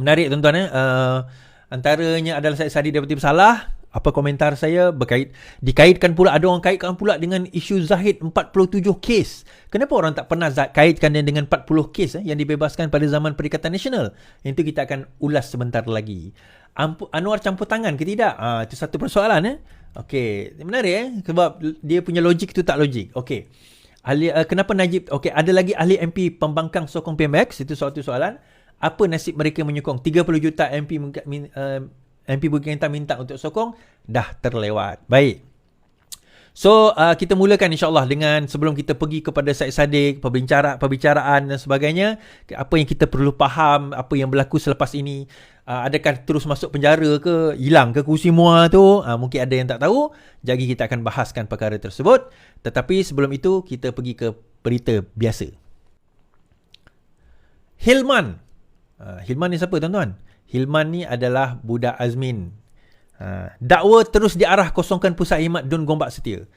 Menarik tuan-tuan. Antaranya adalah saya Sadi dapati bersalah. Apa komentar saya dikaitkan pula, ada orang kaitkan pula dengan isu Zahid 47 kes. Kenapa orang tak pernah kaitkan dengan 40 kes yang dibebaskan pada zaman Perikatan Nasional? Itu kita akan ulas sebentar lagi. Anwar campur tangan ke tidak? Itu satu persoalan. Okey, menarik sebab dia punya logik tu tak logik. Okey. Kenapa Najib? Okey, ada lagi ahli MP pembangkang sokong PMX, itu suatu soalan. Apa nasib mereka menyokong? 30 juta MP Bukit Kentang minta untuk sokong, dah terlewat. Baik. So, kita mulakan insyaAllah dengan sebelum kita pergi kepada Syed Saddiq, perbicaraan dan sebagainya, apa yang kita perlu faham, apa yang berlaku selepas ini. Adakah terus masuk penjara ke, hilang ke kursi muar tu? Mungkin ada yang tak tahu. Jadi kita akan bahaskan perkara tersebut. Tetapi sebelum itu, kita pergi ke berita biasa. Hilman. Hilman ni siapa tuan-tuan? Hilman ni adalah budak Azmin. Dakwa terus diarah kosongkan pusat khidmat Dun Gombak Setia.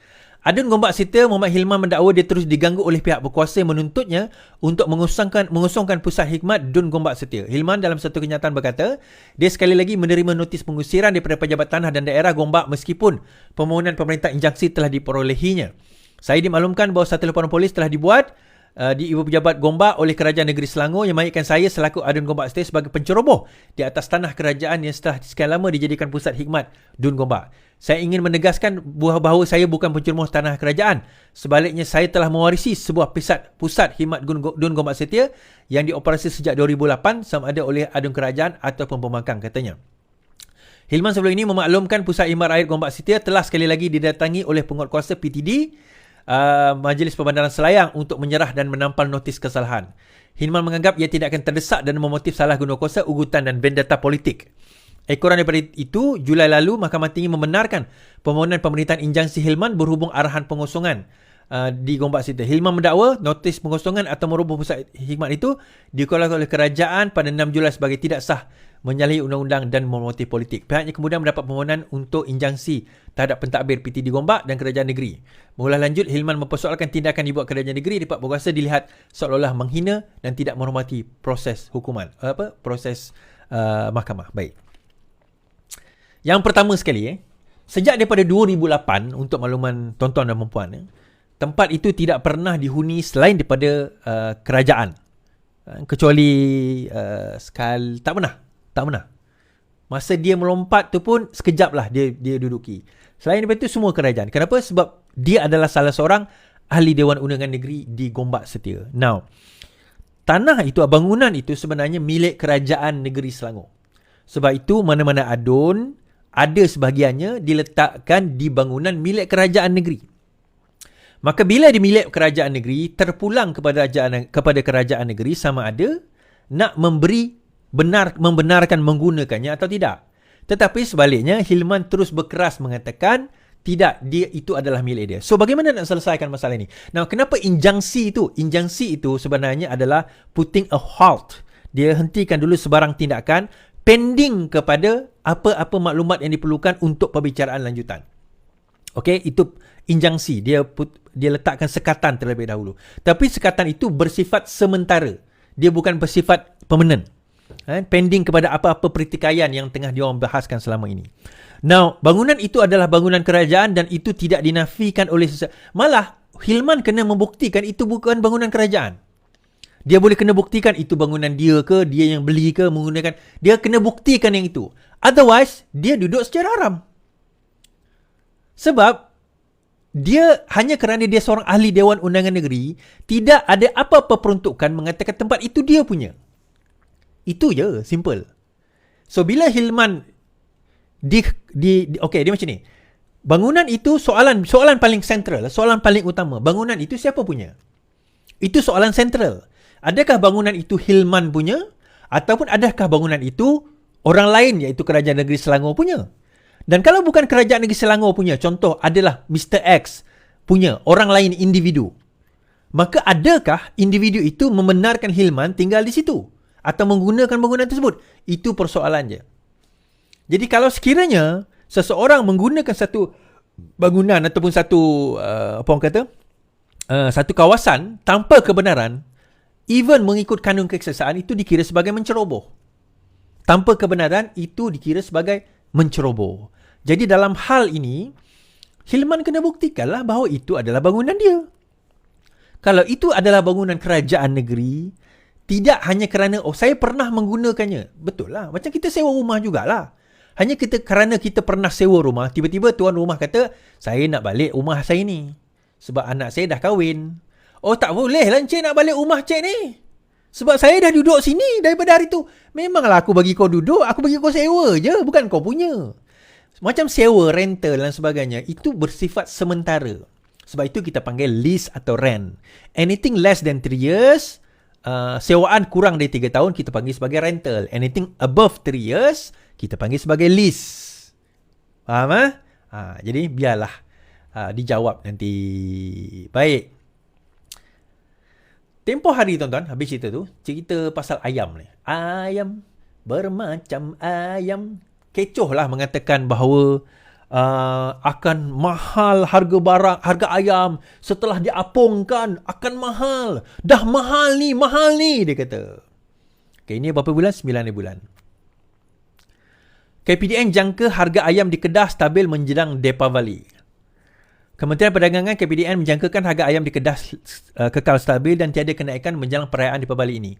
Adun Gombak Setia, Muhammad Hilman mendakwa dia terus diganggu oleh pihak berkuasa menuntutnya untuk mengosongkan pusat khidmat Dun Gombak Setia. Hilman dalam satu kenyataan berkata, dia sekali lagi menerima notis pengusiran daripada Pejabat Tanah dan Daerah Gombak meskipun permohonan pemerintah injunksi telah diperolehinya. Saya dimaklumkan bahawa satu laporan polis telah dibuat di Ibu Pejabat Gombak oleh Kerajaan Negeri Selangor yang mengaitkan saya selaku Adun Gombak Setia sebagai penceroboh di atas tanah kerajaan yang setelah sekian lama dijadikan pusat khidmat Dun Gombak. Saya ingin menegaskan bahawa saya bukan penceroboh tanah kerajaan. Sebaliknya, saya telah mewarisi sebuah pusat khidmat Dun Gombak Setia yang dioperasi sejak 2008 sama ada oleh Adun Kerajaan ataupun pembangkang, katanya. Hilman sebelum ini memaklumkan pusat khidmat rakyat Gombak Setia telah sekali lagi didatangi oleh penguatkuasa PTD Majlis Perbandaran Selayang untuk menyerah dan menampal notis kesalahan. Hilman menganggap ia tidak akan terdesak dan memotif salah guna kuasa, ugutan dan vendetta politik. Ekoran daripada itu, Julai lalu, Mahkamah Tinggi membenarkan permohonan pemerintahan injunksi Hilman berhubung arahan pengosongan di Gombak Setia. Hilman mendakwa notis pengosongan atau meroboh pusat khidmat itu dikeluarkan oleh kerajaan pada 6 Julai sebagai tidak sah, menyalahi undang-undang dan memotif politik. Pihaknya kemudian mendapat permohonan untuk injunksi terhadap pentadbir PTD Gombak dan Kerajaan Negeri. Mengulas lanjut, Hilman mempersoalkan tindakan dibuat Kerajaan Negeri di pihak berkuasa dilihat seolah-olah menghina dan tidak menghormati proses hukuman, proses mahkamah. Baik. Yang pertama sekali, sejak daripada 2008, untuk makluman tuan-tuan dan puan-puan, tempat itu tidak pernah dihuni selain daripada kerajaan. Kecuali tak pernah. Masa dia melompat tu pun sekejap lah dia duduki. Selain daripada itu semua kerajaan. Kenapa? Sebab dia adalah salah seorang ahli Dewan Undangan Negeri di Gombak Setia. Now, tanah itu, bangunan itu sebenarnya milik Kerajaan Negeri Selangor. Sebab itu mana-mana adun, ada sebahagiannya diletakkan di bangunan milik Kerajaan Negeri. Maka bila di milik Kerajaan Negeri, terpulang kepada Kerajaan Negeri sama ada nak membenarkan menggunakannya atau tidak. Tetapi sebaliknya, Hilman terus berkeras mengatakan tidak, dia itu adalah milik dia. So bagaimana nak selesaikan masalah ini? Now, kenapa injunksi itu? Injunksi itu sebenarnya adalah putting a halt. Dia hentikan dulu sebarang tindakan pending kepada apa-apa maklumat yang diperlukan untuk perbicaraan lanjutan. Okey, itu injunksi. Dia letakkan sekatan terlebih dahulu. Tapi sekatan itu bersifat sementara. Dia bukan bersifat permanent. Pending kepada apa-apa pertikaian yang tengah diorang bahaskan selama ini. Now, bangunan itu adalah bangunan kerajaan dan itu tidak dinafikan oleh malah Hilman kena membuktikan itu bukan bangunan kerajaan. Dia boleh kena buktikan itu bangunan dia ke, dia yang beli ke, menggunakan. Dia kena buktikan yang itu. Otherwise, dia duduk secara haram. Sebab dia hanya kerana dia seorang ahli Dewan Undangan Negeri, tidak ada apa-apa peruntukan mengatakan tempat itu dia punya. Itu je, simple. So bila Hilman okey, dia macam ni. Bangunan itu soalan paling sentral, soalan paling utama. Bangunan itu siapa punya? Itu soalan sentral. Adakah bangunan itu Hilman punya ataupun adakah bangunan itu orang lain iaitu Kerajaan Negeri Selangor punya? Dan kalau bukan Kerajaan Negeri Selangor punya, contoh adalah Mr. X punya, orang lain individu. Maka adakah individu itu membenarkan Hilman tinggal di situ atau menggunakan bangunan tersebut? Itu persoalan je. Jadi kalau sekiranya seseorang menggunakan satu bangunan ataupun satu satu kawasan tanpa kebenaran, even mengikut kanun keseksaan, itu dikira sebagai menceroboh. tanpa kebenaran, itu dikira sebagai menceroboh. Jadi dalam hal ini, Hilman kena buktikanlah bahawa itu adalah bangunan dia. Kalau itu adalah bangunan kerajaan negeri, tidak hanya kerana, saya pernah menggunakannya. Betul lah. Macam kita sewa rumah jugalah. Hanya kerana kita pernah sewa rumah, tiba-tiba tuan rumah kata, saya nak balik rumah saya ni. Sebab anak saya dah kahwin. Oh, tak boleh lah Encik nak balik rumah Cik ni. Sebab saya dah duduk sini daripada hari tu. Memanglah aku bagi kau duduk, aku bagi kau sewa je, bukan kau punya. Macam sewa, rental dan sebagainya, itu bersifat sementara. Sebab itu kita panggil lease atau rent. Anything less than 3 years, sewaan kurang dari 3 tahun, kita panggil sebagai rental. Anything above 3 years, kita panggil sebagai lease. Faham? Jadi biarlah dijawab nanti. Baik. Tempoh hari tuan-tuan, habis cerita tu, cerita pasal ayam ni. Ayam bermacam ayam. Kecoh lah mengatakan bahawa akan mahal harga barang, harga ayam setelah diapungkan akan mahal. Dah mahal ni, dia kata. Okay, ini berapa bulan? 9 bulan. KPDN jangka harga ayam di Kedah stabil menjelang Deepavali. Kementerian Perdagangan KPDN menjangkakan harga ayam di Kedah kekal stabil dan tiada kenaikan menjelang perayaan Deepavali ini.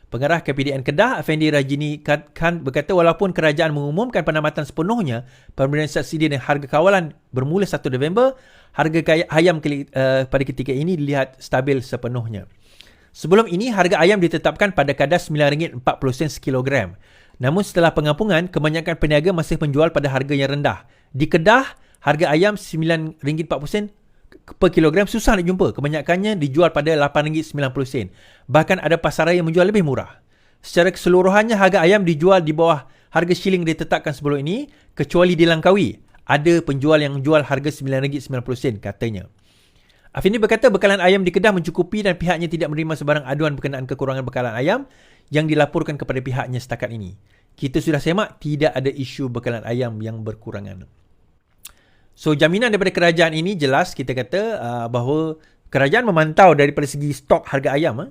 Pengarah KPDN Kedah, Afendi Rajini Khan berkata walaupun kerajaan mengumumkan penamatan sepenuhnya pemberian subsidi dan harga kawalan bermula 1 November, harga ayam pada ketika ini dilihat stabil sepenuhnya. Sebelum ini, harga ayam ditetapkan pada kadar RM9.40 sekilogram. Namun setelah pengampungan, kebanyakan peniaga masih menjual pada harga yang rendah. Di Kedah, harga ayam RM9.40 per kilogram susah nak jumpa. Kebanyakannya dijual pada RM8.90. Bahkan ada pasaran yang menjual lebih murah. Secara keseluruhannya, harga ayam dijual di bawah harga shilling ditetapkan sebelum ini, kecuali di Langkawi. Ada penjual yang jual harga RM9.90 katanya. Afini berkata bekalan ayam di Kedah mencukupi dan pihaknya tidak menerima sebarang aduan berkenaan kekurangan bekalan ayam yang dilaporkan kepada pihaknya setakat ini. Kita sudah semak, tidak ada isu bekalan ayam yang berkurangan. So, jaminan daripada kerajaan ini jelas kita kata bahawa kerajaan memantau daripada segi stok harga ayam.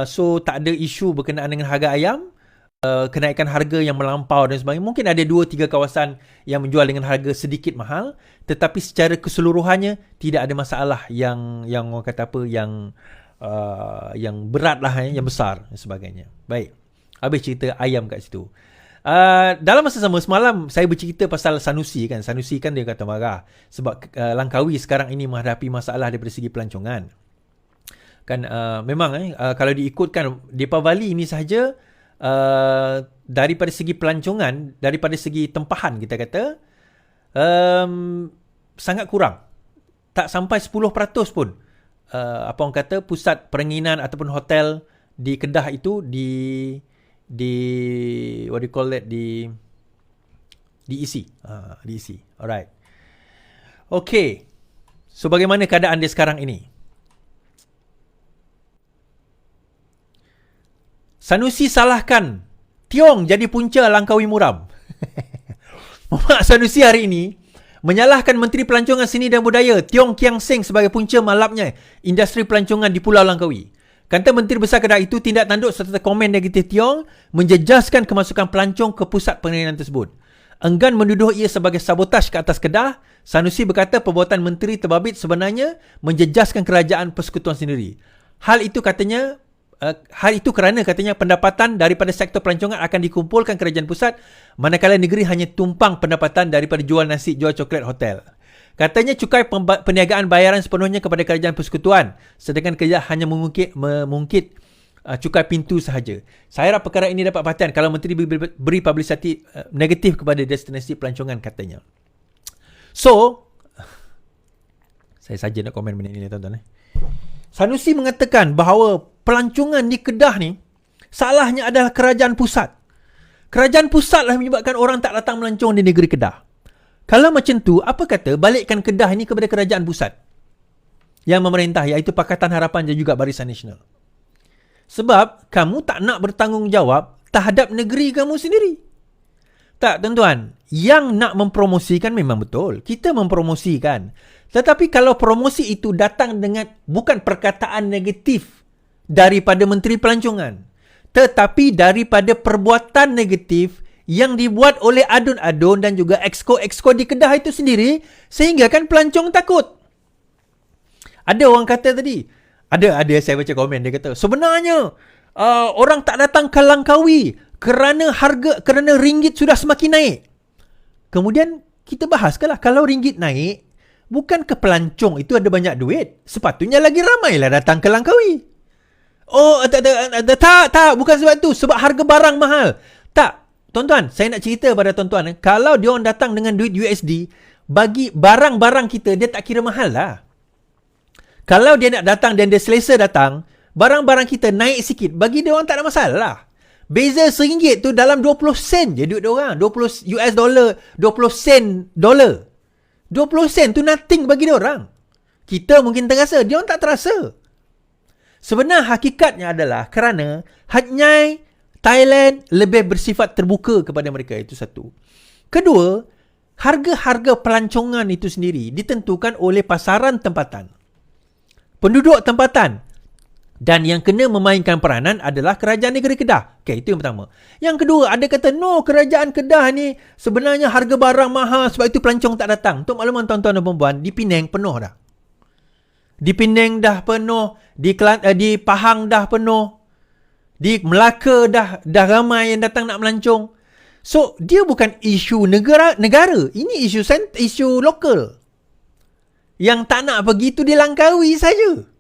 So, tak ada isu berkenaan dengan harga ayam. Kenaikan harga yang melampau dan sebagainya. Mungkin ada 2-3 kawasan yang menjual dengan harga sedikit mahal. Tetapi secara keseluruhannya tidak ada masalah yang orang kata apa, yang berat lah, yang besar dan sebagainya. Baik. Habis cerita ayam kat situ. Dalam masa sama semalam saya bercerita pasal Sanusi kan. Sanusi kan dia kata marah sebab Langkawi sekarang ini menghadapi masalah daripada segi pelancongan. Kan memang kalau diikutkan Deepavali ini sahaja, daripada segi pelancongan, daripada segi tempahan kita kata sangat kurang. Tak sampai 10% pun apa orang kata pusat peranginan ataupun hotel di Kedah itu di what do you call that, diisi. Diisi. Alright. Okay. So bagaimana keadaan dia sekarang ini? Sanusi salahkan Tiong jadi punca Langkawi muram. Muhammad Sanusi hari ini menyalahkan Menteri Pelancongan Seni dan Budaya Tiong Kiang Seng sebagai punca malapnya industri pelancongan di Pulau Langkawi. Kata Menteri Besar Kedah itu, tindak tanduk serta komen negatif Tiong menjejaskan kemasukan pelancong ke pusat pengiriman tersebut. Enggan menuduh ia sebagai sabotaj ke atas Kedah, Sanusi berkata perbuatan Menteri terbabit sebenarnya menjejaskan kerajaan persekutuan sendiri. Hal itu kerana katanya pendapatan daripada sektor pelancongan akan dikumpulkan kerajaan pusat, manakala negeri hanya tumpang pendapatan daripada jual nasi, jual coklat, hotel. Katanya cukai perniagaan bayaran sepenuhnya kepada kerajaan persekutuan, sedangkan kerajaan hanya mengungkit cukai pintu sahaja. Saya harap perkara ini dapat perhatian kalau Menteri beri publicity negatif kepada destinasi pelancongan katanya. So, saya saja nak komen benda ini tuan-tuan. Sanusi mengatakan bahawa pelancongan di Kedah ni salahnya adalah kerajaan pusat. Kerajaan pusat lah menyebabkan orang tak datang melancong di negeri Kedah. Kalau macam tu, apa kata balikkan Kedah ini kepada kerajaan pusat yang memerintah, iaitu Pakatan Harapan dan juga Barisan Nasional. Sebab kamu tak nak bertanggungjawab terhadap negeri kamu sendiri. Tak, tuan-tuan. Yang nak mempromosikan memang betul. Kita mempromosikan. Tetapi kalau promosi itu datang dengan bukan perkataan negatif daripada Menteri Pelancongan, tetapi daripada perbuatan negatif yang dibuat oleh adun-adun dan juga exco-exco di Kedah itu sendiri, sehingga kan pelancong takut. Ada orang kata tadi, ada saya baca komen, dia kata sebenarnya orang tak datang ke Langkawi kerana ringgit sudah semakin naik. Kemudian kita bahaskanlah, kalau ringgit naik, bukan ke pelancong itu ada banyak duit, sepatutnya lagi ramailah datang ke Langkawi. Oh, tak, bukan sebab itu, sebab harga barang mahal. Tak, tuan-tuan, saya nak cerita pada tuan-tuan, kalau dia orang datang dengan duit USD, bagi barang-barang kita, dia tak kira mahal lah. Kalau dia nak datang dan dia selesa datang, barang-barang kita naik sikit, bagi dia orang tak ada masalah. Beza RM1 tu dalam 20 sen je duit dia orang. 20 US dollar, 20 sen dolar. 20 sen tu nothing bagi dia orang. Kita mungkin terasa, dia orang tak terasa. Sebenar hakikatnya adalah kerana Hatnyai Thailand lebih bersifat terbuka kepada mereka, itu satu. Kedua, harga-harga pelancongan itu sendiri ditentukan oleh pasaran tempatan, penduduk tempatan, dan yang kena memainkan peranan adalah kerajaan negeri Kedah. Okay, itu yang pertama. Yang kedua, ada kata no, kerajaan Kedah ni sebenarnya harga barang mahal sebab itu pelancong tak datang. Untuk makluman tuan-tuan dan puan-puan, di Penang penuh dah. Di Penang dah penuh, di Pahang dah penuh, di Melaka dah ramai yang datang nak melancong. So, dia bukan isu negara. Ini isu lokal. Yang tak nak pergi tu di Langkawi saja.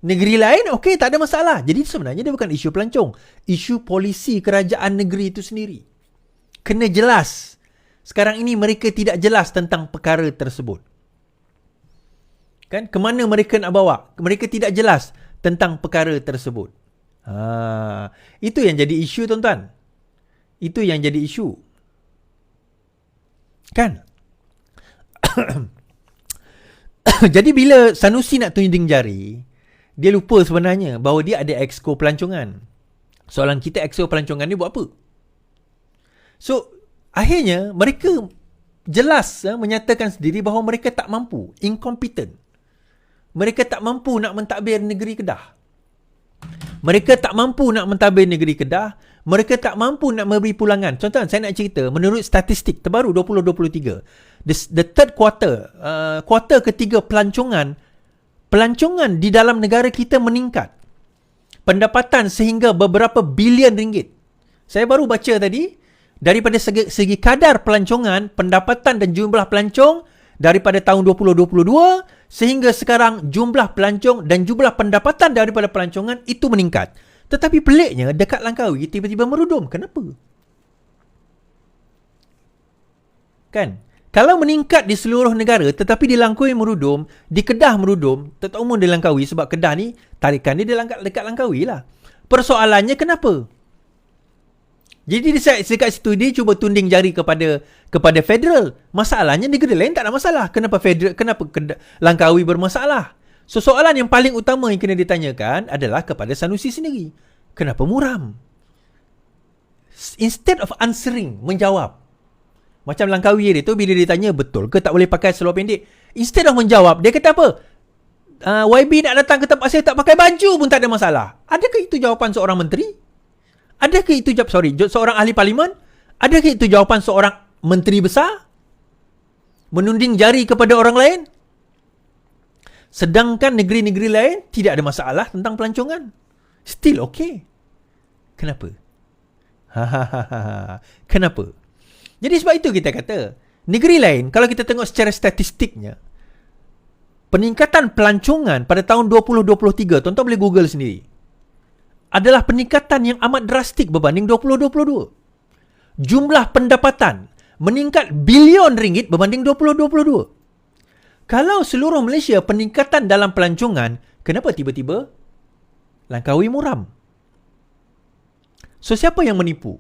Negeri lain, okey, tak ada masalah. Jadi sebenarnya dia bukan isu pelancong. Isu polisi kerajaan negeri itu sendiri. Kena jelas. Sekarang ini mereka tidak jelas tentang perkara tersebut. Kan? Kemana mereka nak bawa? Mereka tidak jelas tentang perkara tersebut. Itu yang jadi isu, tuan-tuan. Itu yang jadi isu. Kan? Jadi bila Sanusi nak tunjuk jari, dia lupa sebenarnya bahawa dia ada exco pelancongan. Soalan kita, exco pelancongan ni buat apa? So, akhirnya mereka jelas menyatakan sendiri bahawa mereka tak mampu, incompetent. Mereka tak mampu nak mentadbir negeri Kedah. Mereka tak mampu nak mentadbir negeri Kedah. Mereka tak mampu nak memberi pulangan. Contoh, saya nak cerita, menurut statistik terbaru 2023, the third quarter, kuartal ketiga pelancongan di dalam negara kita meningkat. Pendapatan sehingga beberapa bilion ringgit. Saya baru baca tadi, daripada segi kadar pelancongan, pendapatan dan jumlah pelancong daripada tahun 2022 sehingga sekarang, jumlah pelancong dan jumlah pendapatan daripada pelancongan itu meningkat. Tetapi peliknya, dekat Langkawi tiba-tiba merudum. Kenapa? Kan? Kalau meningkat di seluruh negara tetapi di Langkawi merudum, di Kedah merudum, tetap umum di Langkawi sebab Kedah ni tarikan dia dekat Langkawi lah. Persoalannya kenapa? Jadi dekat situ dia cuba tunding jari kepada federal. Masalahnya negeri lain tak ada masalah. Kenapa Langkawi bermasalah? So soalan yang paling utama yang kena ditanyakan adalah kepada Sanusi sendiri. Kenapa muram? Instead of answering, menjawab. Macam Langkawi dia tu bila ditanya betul ke tak boleh pakai seluar pendek, instead of menjawab, dia kata apa? YB nak datang ke tempat saya tak pakai baju pun tak ada masalah. Adakah itu jawapan seorang menteri? Adakah itu seorang ahli parlimen? Adakah itu jawapan seorang menteri besar? Menunding jari kepada orang lain? Sedangkan negeri-negeri lain tidak ada masalah tentang pelancongan. Still okay. Kenapa? Kenapa? Jadi sebab itu kita kata, negeri lain, kalau kita tengok secara statistiknya, peningkatan pelancongan pada tahun 2023, tuan-tuan boleh Google sendiri, adalah peningkatan yang amat drastik berbanding 2022. Jumlah pendapatan meningkat bilion ringgit berbanding 2022. Kalau seluruh Malaysia peningkatan dalam pelancongan, kenapa tiba-tiba Langkawi muram? So, siapa yang menipu?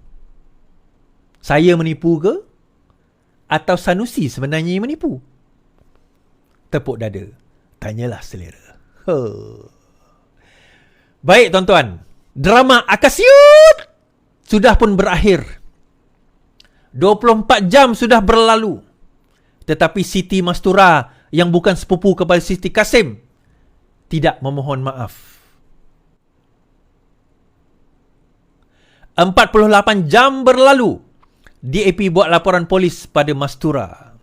Saya menipu ke? Atau Sanusi sebenarnya yang menipu? Tepuk dada. Tanyalah selera. Baik, tuan-tuan. Drama Akasiut sudah pun berakhir. 24 jam sudah berlalu. Tetapi Siti Mastura yang bukan sepupu kepada Siti Kasim tidak memohon maaf. 48 jam berlalu, DAP buat laporan polis pada Mastura.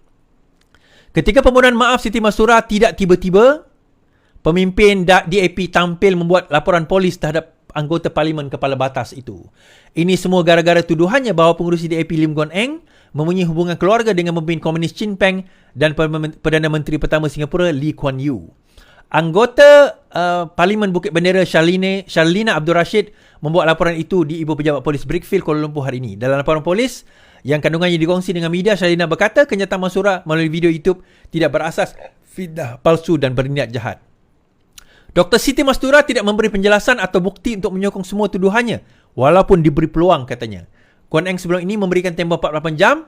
Ketika permohonan maaf Siti Mastura tidak tiba-tiba, pemimpin DAP tampil membuat laporan polis terhadap anggota Parlimen Kepala Batas itu. Ini semua gara-gara tuduhannya bahawa pengurusi DAP Lim Guan Eng mempunyai hubungan keluarga dengan pemimpin komunis Chin Peng dan Perdana Menteri pertama Singapura Lee Kuan Yew. Anggota Parlimen Bukit Bendera Sharlina Abdul Rashid membuat laporan itu di Ibu Pejabat Polis Brickfield, Kuala Lumpur hari ini. Dalam laporan polis yang kandungannya dikongsi dengan media, Sharlina berkata kenyataan Mastura melalui video YouTube tidak berasas, fitnah, palsu dan berniat jahat. Dr. Siti Mastura tidak memberi penjelasan atau bukti untuk menyokong semua tuduhannya walaupun diberi peluang, katanya. Kuan Eng sebelum ini memberikan tempoh 48 jam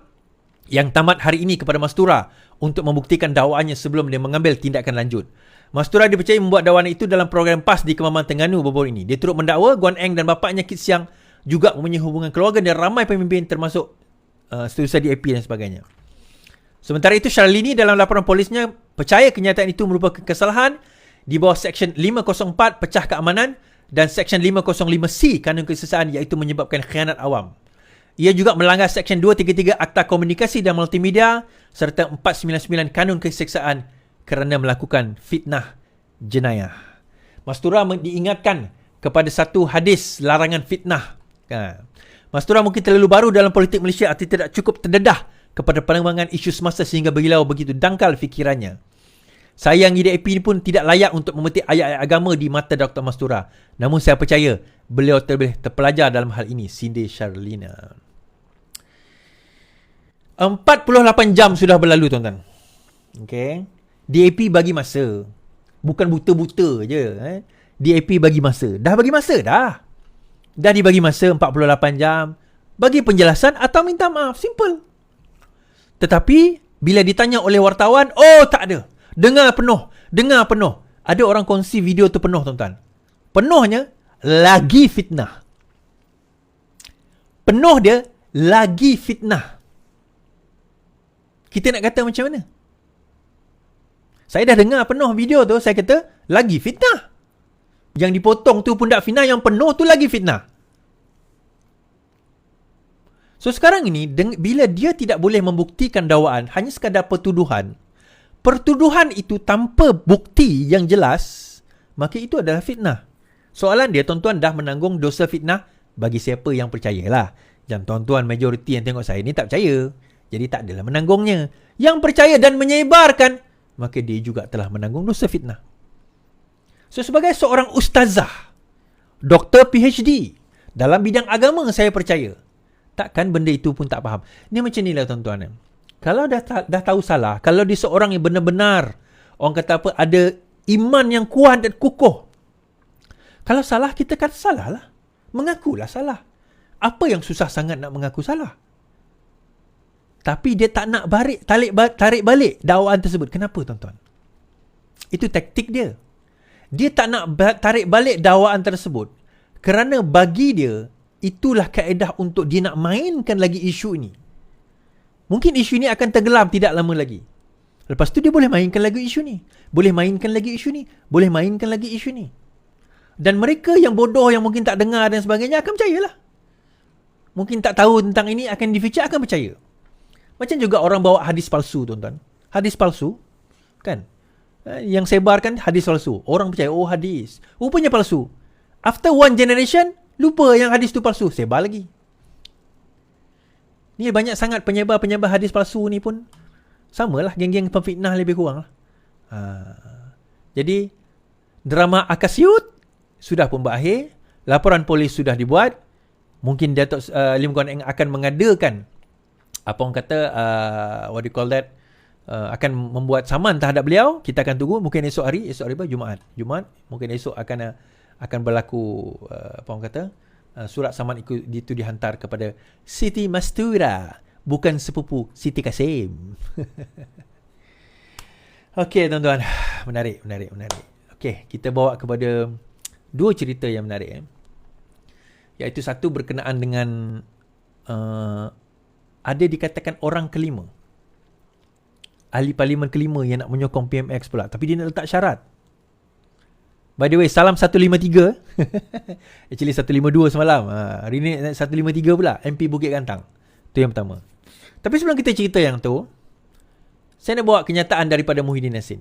yang tamat hari ini kepada Mastura untuk membuktikan dakwaannya sebelum dia mengambil tindakan lanjut. Mastura dipercayai membuat dakwaan itu dalam program PAS di Kemampuan Terengganu baru-baru ini. Dia turut mendakwa Guan Eng dan bapaknya Kit Siang juga mempunyai hubungan keluarga dengan ramai pemimpin termasuk setiausaha DAP dan sebagainya. Sementara itu, Sharlini dalam laporan polisnya percaya kenyataan itu merupakan kesalahan di bawah Seksyen 504 pecah keamanan dan Seksyen 505C kanun kesesaan, iaitu menyebabkan khianat awam. Ia juga melanggar Seksyen 233 Akta Komunikasi dan Multimedia serta 499 kanun keseksaan kerana melakukan fitnah jenayah. Mastura diingatkan kepada satu hadis larangan fitnah. Mastura mungkin terlalu baru dalam politik Malaysia atau tidak cukup terdedah kepada pengembangan isu semasa sehingga bergilau begitu dangkal fikirannya. Sayang DAP pun tidak layak untuk memetik ayat-ayat agama di mata Dr. Mastura. Namun saya percaya beliau terpelajar dalam hal ini. Cindy Sharlina. 48 jam sudah berlalu, tuan-tuan. Okay. DAP bagi masa. Bukan buta-buta je. DAP bagi masa. Dah bagi masa dah. Dah dibagi masa 48 jam. Bagi penjelasan atau minta maaf. Simple. Tetapi bila ditanya oleh wartawan, oh tak ada. Dengar penuh. Ada orang kongsi video tu penuh, tuan-tuan. Penuhnya lagi fitnah. Penuh dia lagi fitnah. Kita nak kata macam mana? Saya dah dengar penuh video tu, saya kata lagi fitnah. Yang dipotong tu pun tak fitnah, yang penuh tu lagi fitnah. So sekarang ini, bila dia tidak boleh membuktikan dakwaan, hanya sekadar pertuduhan itu tanpa bukti yang jelas, maka itu adalah fitnah. Soalan dia, tuan-tuan dah menanggung dosa fitnah bagi siapa yang percayalah. Yang tuan-tuan majoriti yang tengok saya ni tak percaya, jadi tak adalah menanggungnya. Yang percaya dan menyebarkan, maka dia juga telah menanggung dosa fitnah. So sebagai seorang ustazah, doktor PhD dalam bidang agama, saya percaya takkan benda itu pun tak faham. Ni macam ni lah, tuan-tuan. Kalau dah tahu salah, kalau dia seorang yang benar-benar, orang kata apa, ada iman yang kuat dan kukuh. Kalau salah, kita kata salah lah. Mengakulah salah. Apa yang susah sangat nak mengaku salah? Tapi dia tak nak tarik balik dakwaan tersebut. Kenapa, tuan-tuan? Itu taktik dia. Dia tak nak tarik balik dakwaan tersebut kerana bagi dia itulah kaedah untuk dia nak mainkan lagi isu ini. Mungkin isu ini akan tenggelam tidak lama lagi. Lepas tu dia boleh mainkan lagi isu ni. Boleh mainkan lagi isu ni. Boleh mainkan lagi isu ni. Dan mereka yang bodoh, yang mungkin tak dengar dan sebagainya akan percayalah. Mungkin tak tahu tentang ini, akan di future akan percaya. Macam juga orang bawa hadis palsu, tuan-tuan. Hadis palsu, kan? Yang sebarkan hadis palsu. Orang percaya, oh hadis. Rupanya palsu. After one generation, lupa yang hadis tu palsu. Sebar lagi. Ni banyak sangat penyebar-penyebar hadis palsu ni pun samalah, geng-geng pemfitnah lebih kurang lah. Jadi drama Akasiut sudah pun berakhir. Laporan polis sudah dibuat. Mungkin Datuk Lim Guan Eng akan mengadakan apa orang kata what do you call that, akan membuat saman terhadap beliau. Kita akan tunggu. Mungkin esok hari apa? Jumaat. Mungkin esok akan berlaku apa orang kata, surat saman itu dihantar kepada Siti Mastura, bukan sepupu Siti Kasim. Okey, tuan-tuan, menarik. Okey, kita bawa kepada dua cerita yang menarik. Iaitu satu berkenaan dengan ada dikatakan orang kelima, ahli parlimen kelima yang nak menyokong PMX pula, tapi dia nak letak syarat. By the way, salam 153. Actually 152 semalam. Hari ni 153 pula. MP Bukit Gantang. Itu yang pertama. Tapi sebelum kita cerita yang tu, saya nak bawa kenyataan daripada Muhyiddin Yassin.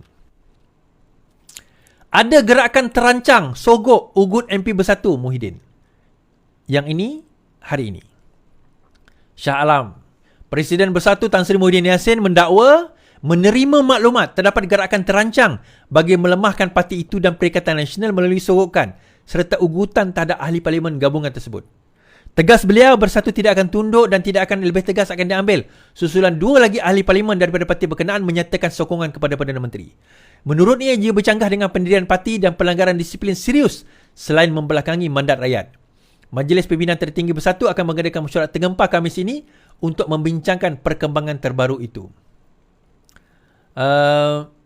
Ada gerakan terancang sogok ugut MP Bersatu Muhyiddin. Yang ini, hari ini. Shah Alam. Presiden Bersatu Tan Sri Muhyiddin Yassin mendakwa menerima maklumat terdapat gerakan terancang bagi melemahkan parti itu dan Perikatan Nasional melalui sogokan serta ugutan terhadap ahli parlimen gabungan tersebut. Tegas beliau, Bersatu tidak akan tunduk dan tidak akan lebih tegas akan diambil susulan 2 lagi ahli parlimen daripada parti berkenaan menyatakan sokongan kepada Perdana Menteri. Menurutnya, ia bercanggah dengan pendirian parti dan pelanggaran disiplin serius selain membelakangi mandat rakyat. Majlis Pimpinan Tertinggi Bersatu akan mengadakan mesyuarat tergempar Khamis ini untuk membincangkan perkembangan terbaru itu.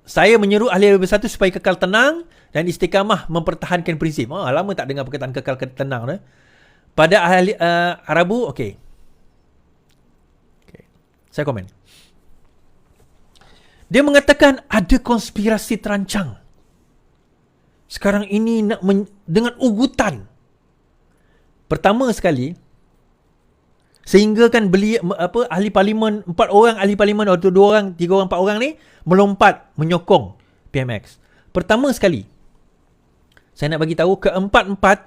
Saya menyeru ahli Bersatu supaya kekal tenang dan istiqamah mempertahankan prinsip. Lama tak dengar perkataan kekal tenang dah. Pada ahli Rabu, okey. Saya komen. Dia mengatakan ada konspirasi terancang. Sekarang ini nak dengan ugutan. Pertama sekali, sehingga kan ahli parlimen, 4 orang ahli parlimen atau 2 orang, 3 orang, 4 orang ni melompat menyokong PMX. Pertama sekali, saya nak bagi tahu keempat-empat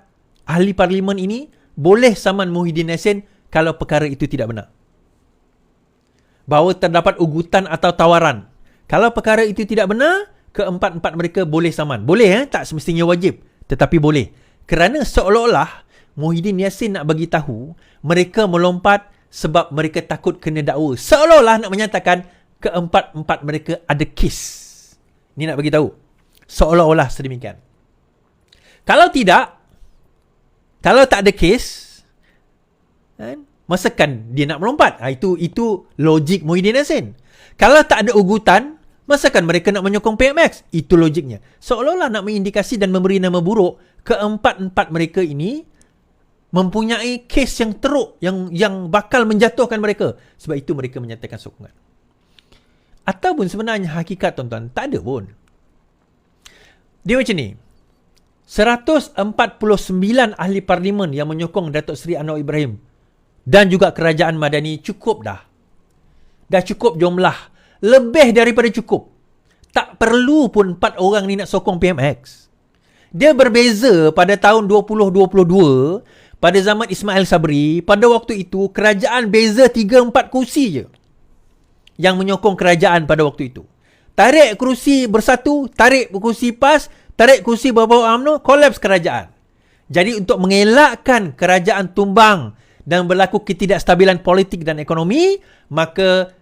ahli parlimen ini boleh saman Muhyiddin Yassin kalau perkara itu tidak benar. Bahawa terdapat ugutan atau tawaran. Kalau perkara itu tidak benar, keempat-empat mereka boleh saman. Boleh, tak semestinya wajib, tetapi boleh. Kerana seolah-olah Muhyiddin Yassin nak bagi tahu mereka melompat sebab mereka takut kena dakwa. Seolah-olah nak menyatakan keempat-empat mereka ada kes. Ini nak bagi tahu. Seolah-olah sedemikian. Kalau tidak, kalau tak ada kes, masakan dia nak melompat? Itu logik Muhyiddin Yassin. Kalau tak ada ugutan, masakan mereka nak menyokong PMX? Itu logiknya. Seolah-olah nak mengindikasi dan memberi nama buruk keempat-empat mereka ini mempunyai kes yang teruk yang bakal menjatuhkan mereka. Sebab itu mereka menyatakan sokongan. Ataupun sebenarnya hakikat, tuan-tuan, tak ada pun. Dia macam ni. 149 ahli parlimen yang menyokong Datuk Seri Anwar Ibrahim dan juga Kerajaan Madani cukup dah. Dah cukup jumlah. Lebih daripada cukup. Tak perlu pun 4 orang ni nak sokong PMX. Dia berbeza pada tahun 2022, pada zaman Ismail Sabri. Pada waktu itu, kerajaan beza 3-4 kursi je yang menyokong kerajaan pada waktu itu. Tarik kerusi Bersatu, tarik kerusi PAS, tarik kerusi bawah UMNO, kolaps kerajaan. Jadi untuk mengelakkan kerajaan tumbang dan berlaku ketidakstabilan politik dan ekonomi, maka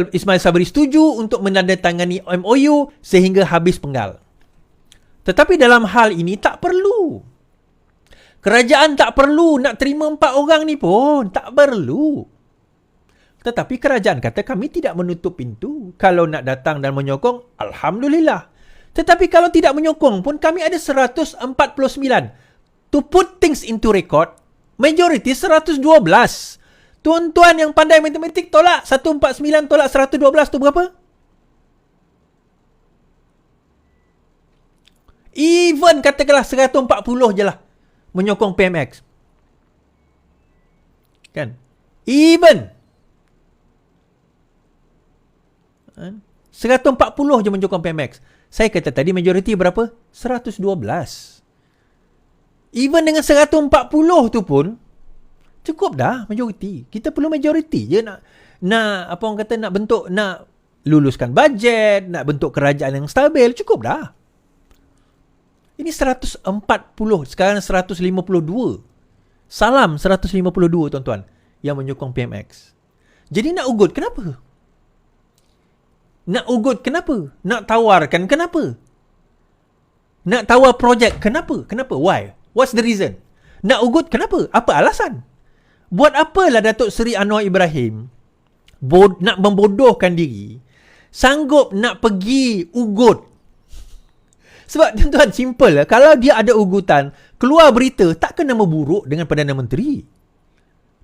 Ismail Sabri setuju untuk menandatangani MOU sehingga habis penggal. Tetapi dalam hal ini tak perlu. Kerajaan tak perlu nak terima 4 orang ni pun. Tak perlu. Tetapi kerajaan kata kami tidak menutup pintu. Kalau nak datang dan menyokong, Alhamdulillah. Tetapi kalau tidak menyokong pun, kami ada 149. To put things into record, majority 112. Tuan-tuan yang pandai matematik, tolak 149 tolak 112 tu berapa? Even katakanlah 140 je lah menyokong PMX. Kan? Even 140 je menyokong PMX. Saya kata tadi majoriti berapa? 112. Even dengan 140 tu pun cukup dah majoriti. Kita perlu majoriti je nak apa orang kata, nak luluskan bajet, nak bentuk kerajaan yang stabil, cukup dah. Ini 140, sekarang 152. Salam 152, tuan-tuan, yang menyokong PMX. Jadi nak ugut kenapa? Nak ugut kenapa? Nak tawarkan kenapa? Nak tawar projek kenapa? Kenapa? Why? What's the reason? Nak ugut kenapa? Apa alasan? Buat apalah Datuk Seri Anwar Ibrahim nak membodohkan diri, sanggup nak pergi ugut? Sebab tuan-tuan, simple lah. Kalau dia ada ugutan, keluar berita, takkan nama buruk dengan Perdana Menteri.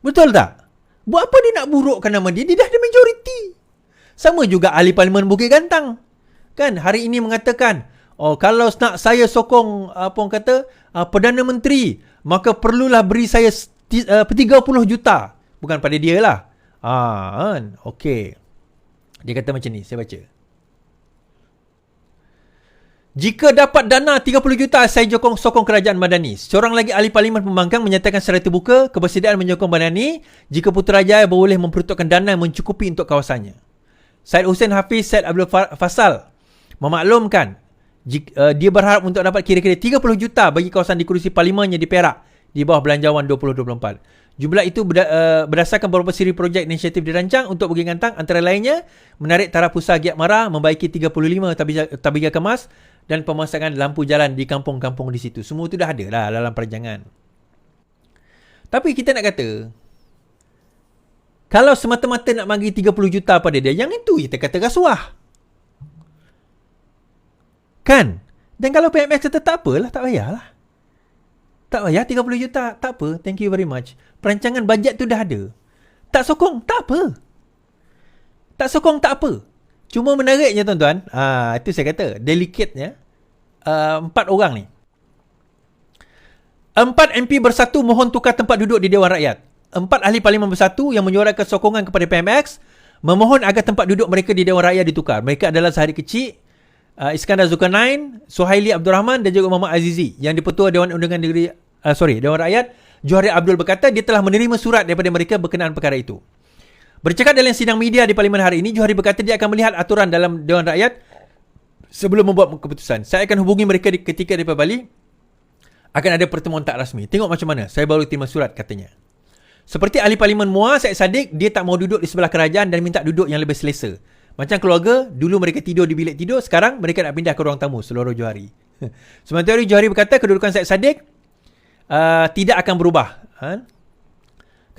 Betul tak? Buat apa dia nak burukkan nama dia? Dia dah ada majoriti. Sama juga ahli parlimen Bukit Gantang. Kan hari ini mengatakan, Oh, kalau nak saya sokong apa orang kata Perdana Menteri, maka perlulah beri saya 30 juta. Bukan pada dia lah. Kan? Okey. Dia kata macam ni, saya baca. Jika dapat dana 30 juta, saya sokong kerajaan Madani. Seorang lagi ahli parlimen pembangkang menyatakan secara terbuka kebersediaan menyokong Madani jika Putrajaya boleh memperuntukkan dana yang mencukupi untuk kawasannya. Syed Hussein Hafiz Syed Abdul Fasal memaklumkan dia berharap untuk dapat kira-kira 30 juta bagi kawasan di kerusi parlimennya di Perak di bawah Belanjawan 2024. Jumlah itu berdasarkan beberapa siri projek inisiatif dirancang untuk Bukit Gantang, antara lainnya menarik taraf pusat Giat Mara, membaiki 35 tabika kemas dan pemasangan lampu jalan di kampung-kampung di situ. Semua itu dah ada lah dalam perancangan. Tapi kita nak kata, kalau semata-mata nak bagi 30 juta pada dia, yang itu kita kata rasuah. Kan? Dan kalau PMX kata tak apalah, tak payahlah. Tak payah 30 juta, tak apa, thank you very much. Perancangan bajet tu dah ada. Tak sokong, tak apa. Tak sokong, tak apa. Cuma menariknya tuan-tuan, itu saya kata, delicate-nya, 4 orang ni. 4 MP bersatu mohon tukar tempat duduk di Dewan Rakyat. 4 ahli parlimen bersatu yang menyuarakan sokongan kepada PMX, memohon agar tempat duduk mereka di Dewan Rakyat ditukar. Mereka adalah Sahari Kecil, Iskandar Zulkarnain, Suhaili Abdul Rahman dan juga Muhammad Azizi, yang di-Pertua Dewan Undangan Negeri Dewan Rakyat. Johari Abdul berkata dia telah menerima surat daripada mereka berkenaan perkara itu. Bercakap dalam sidang media di Parlimen hari ini, Johari berkata dia akan melihat aturan dalam Dewan Rakyat sebelum membuat keputusan. Saya akan hubungi mereka ketika daripada Bali. Akan ada pertemuan tak rasmi. Tengok macam mana. Saya baru terima surat, katanya. Seperti ahli Parlimen Muar, Syed Saddiq, dia tak mau duduk di sebelah kerajaan dan minta duduk yang lebih selesa. Macam keluarga, dulu mereka tidur di bilik tidur, sekarang mereka nak pindah ke ruang tamu, seluruh Johari. Sementara Johari berkata kedudukan Syed Saddiq tidak akan berubah.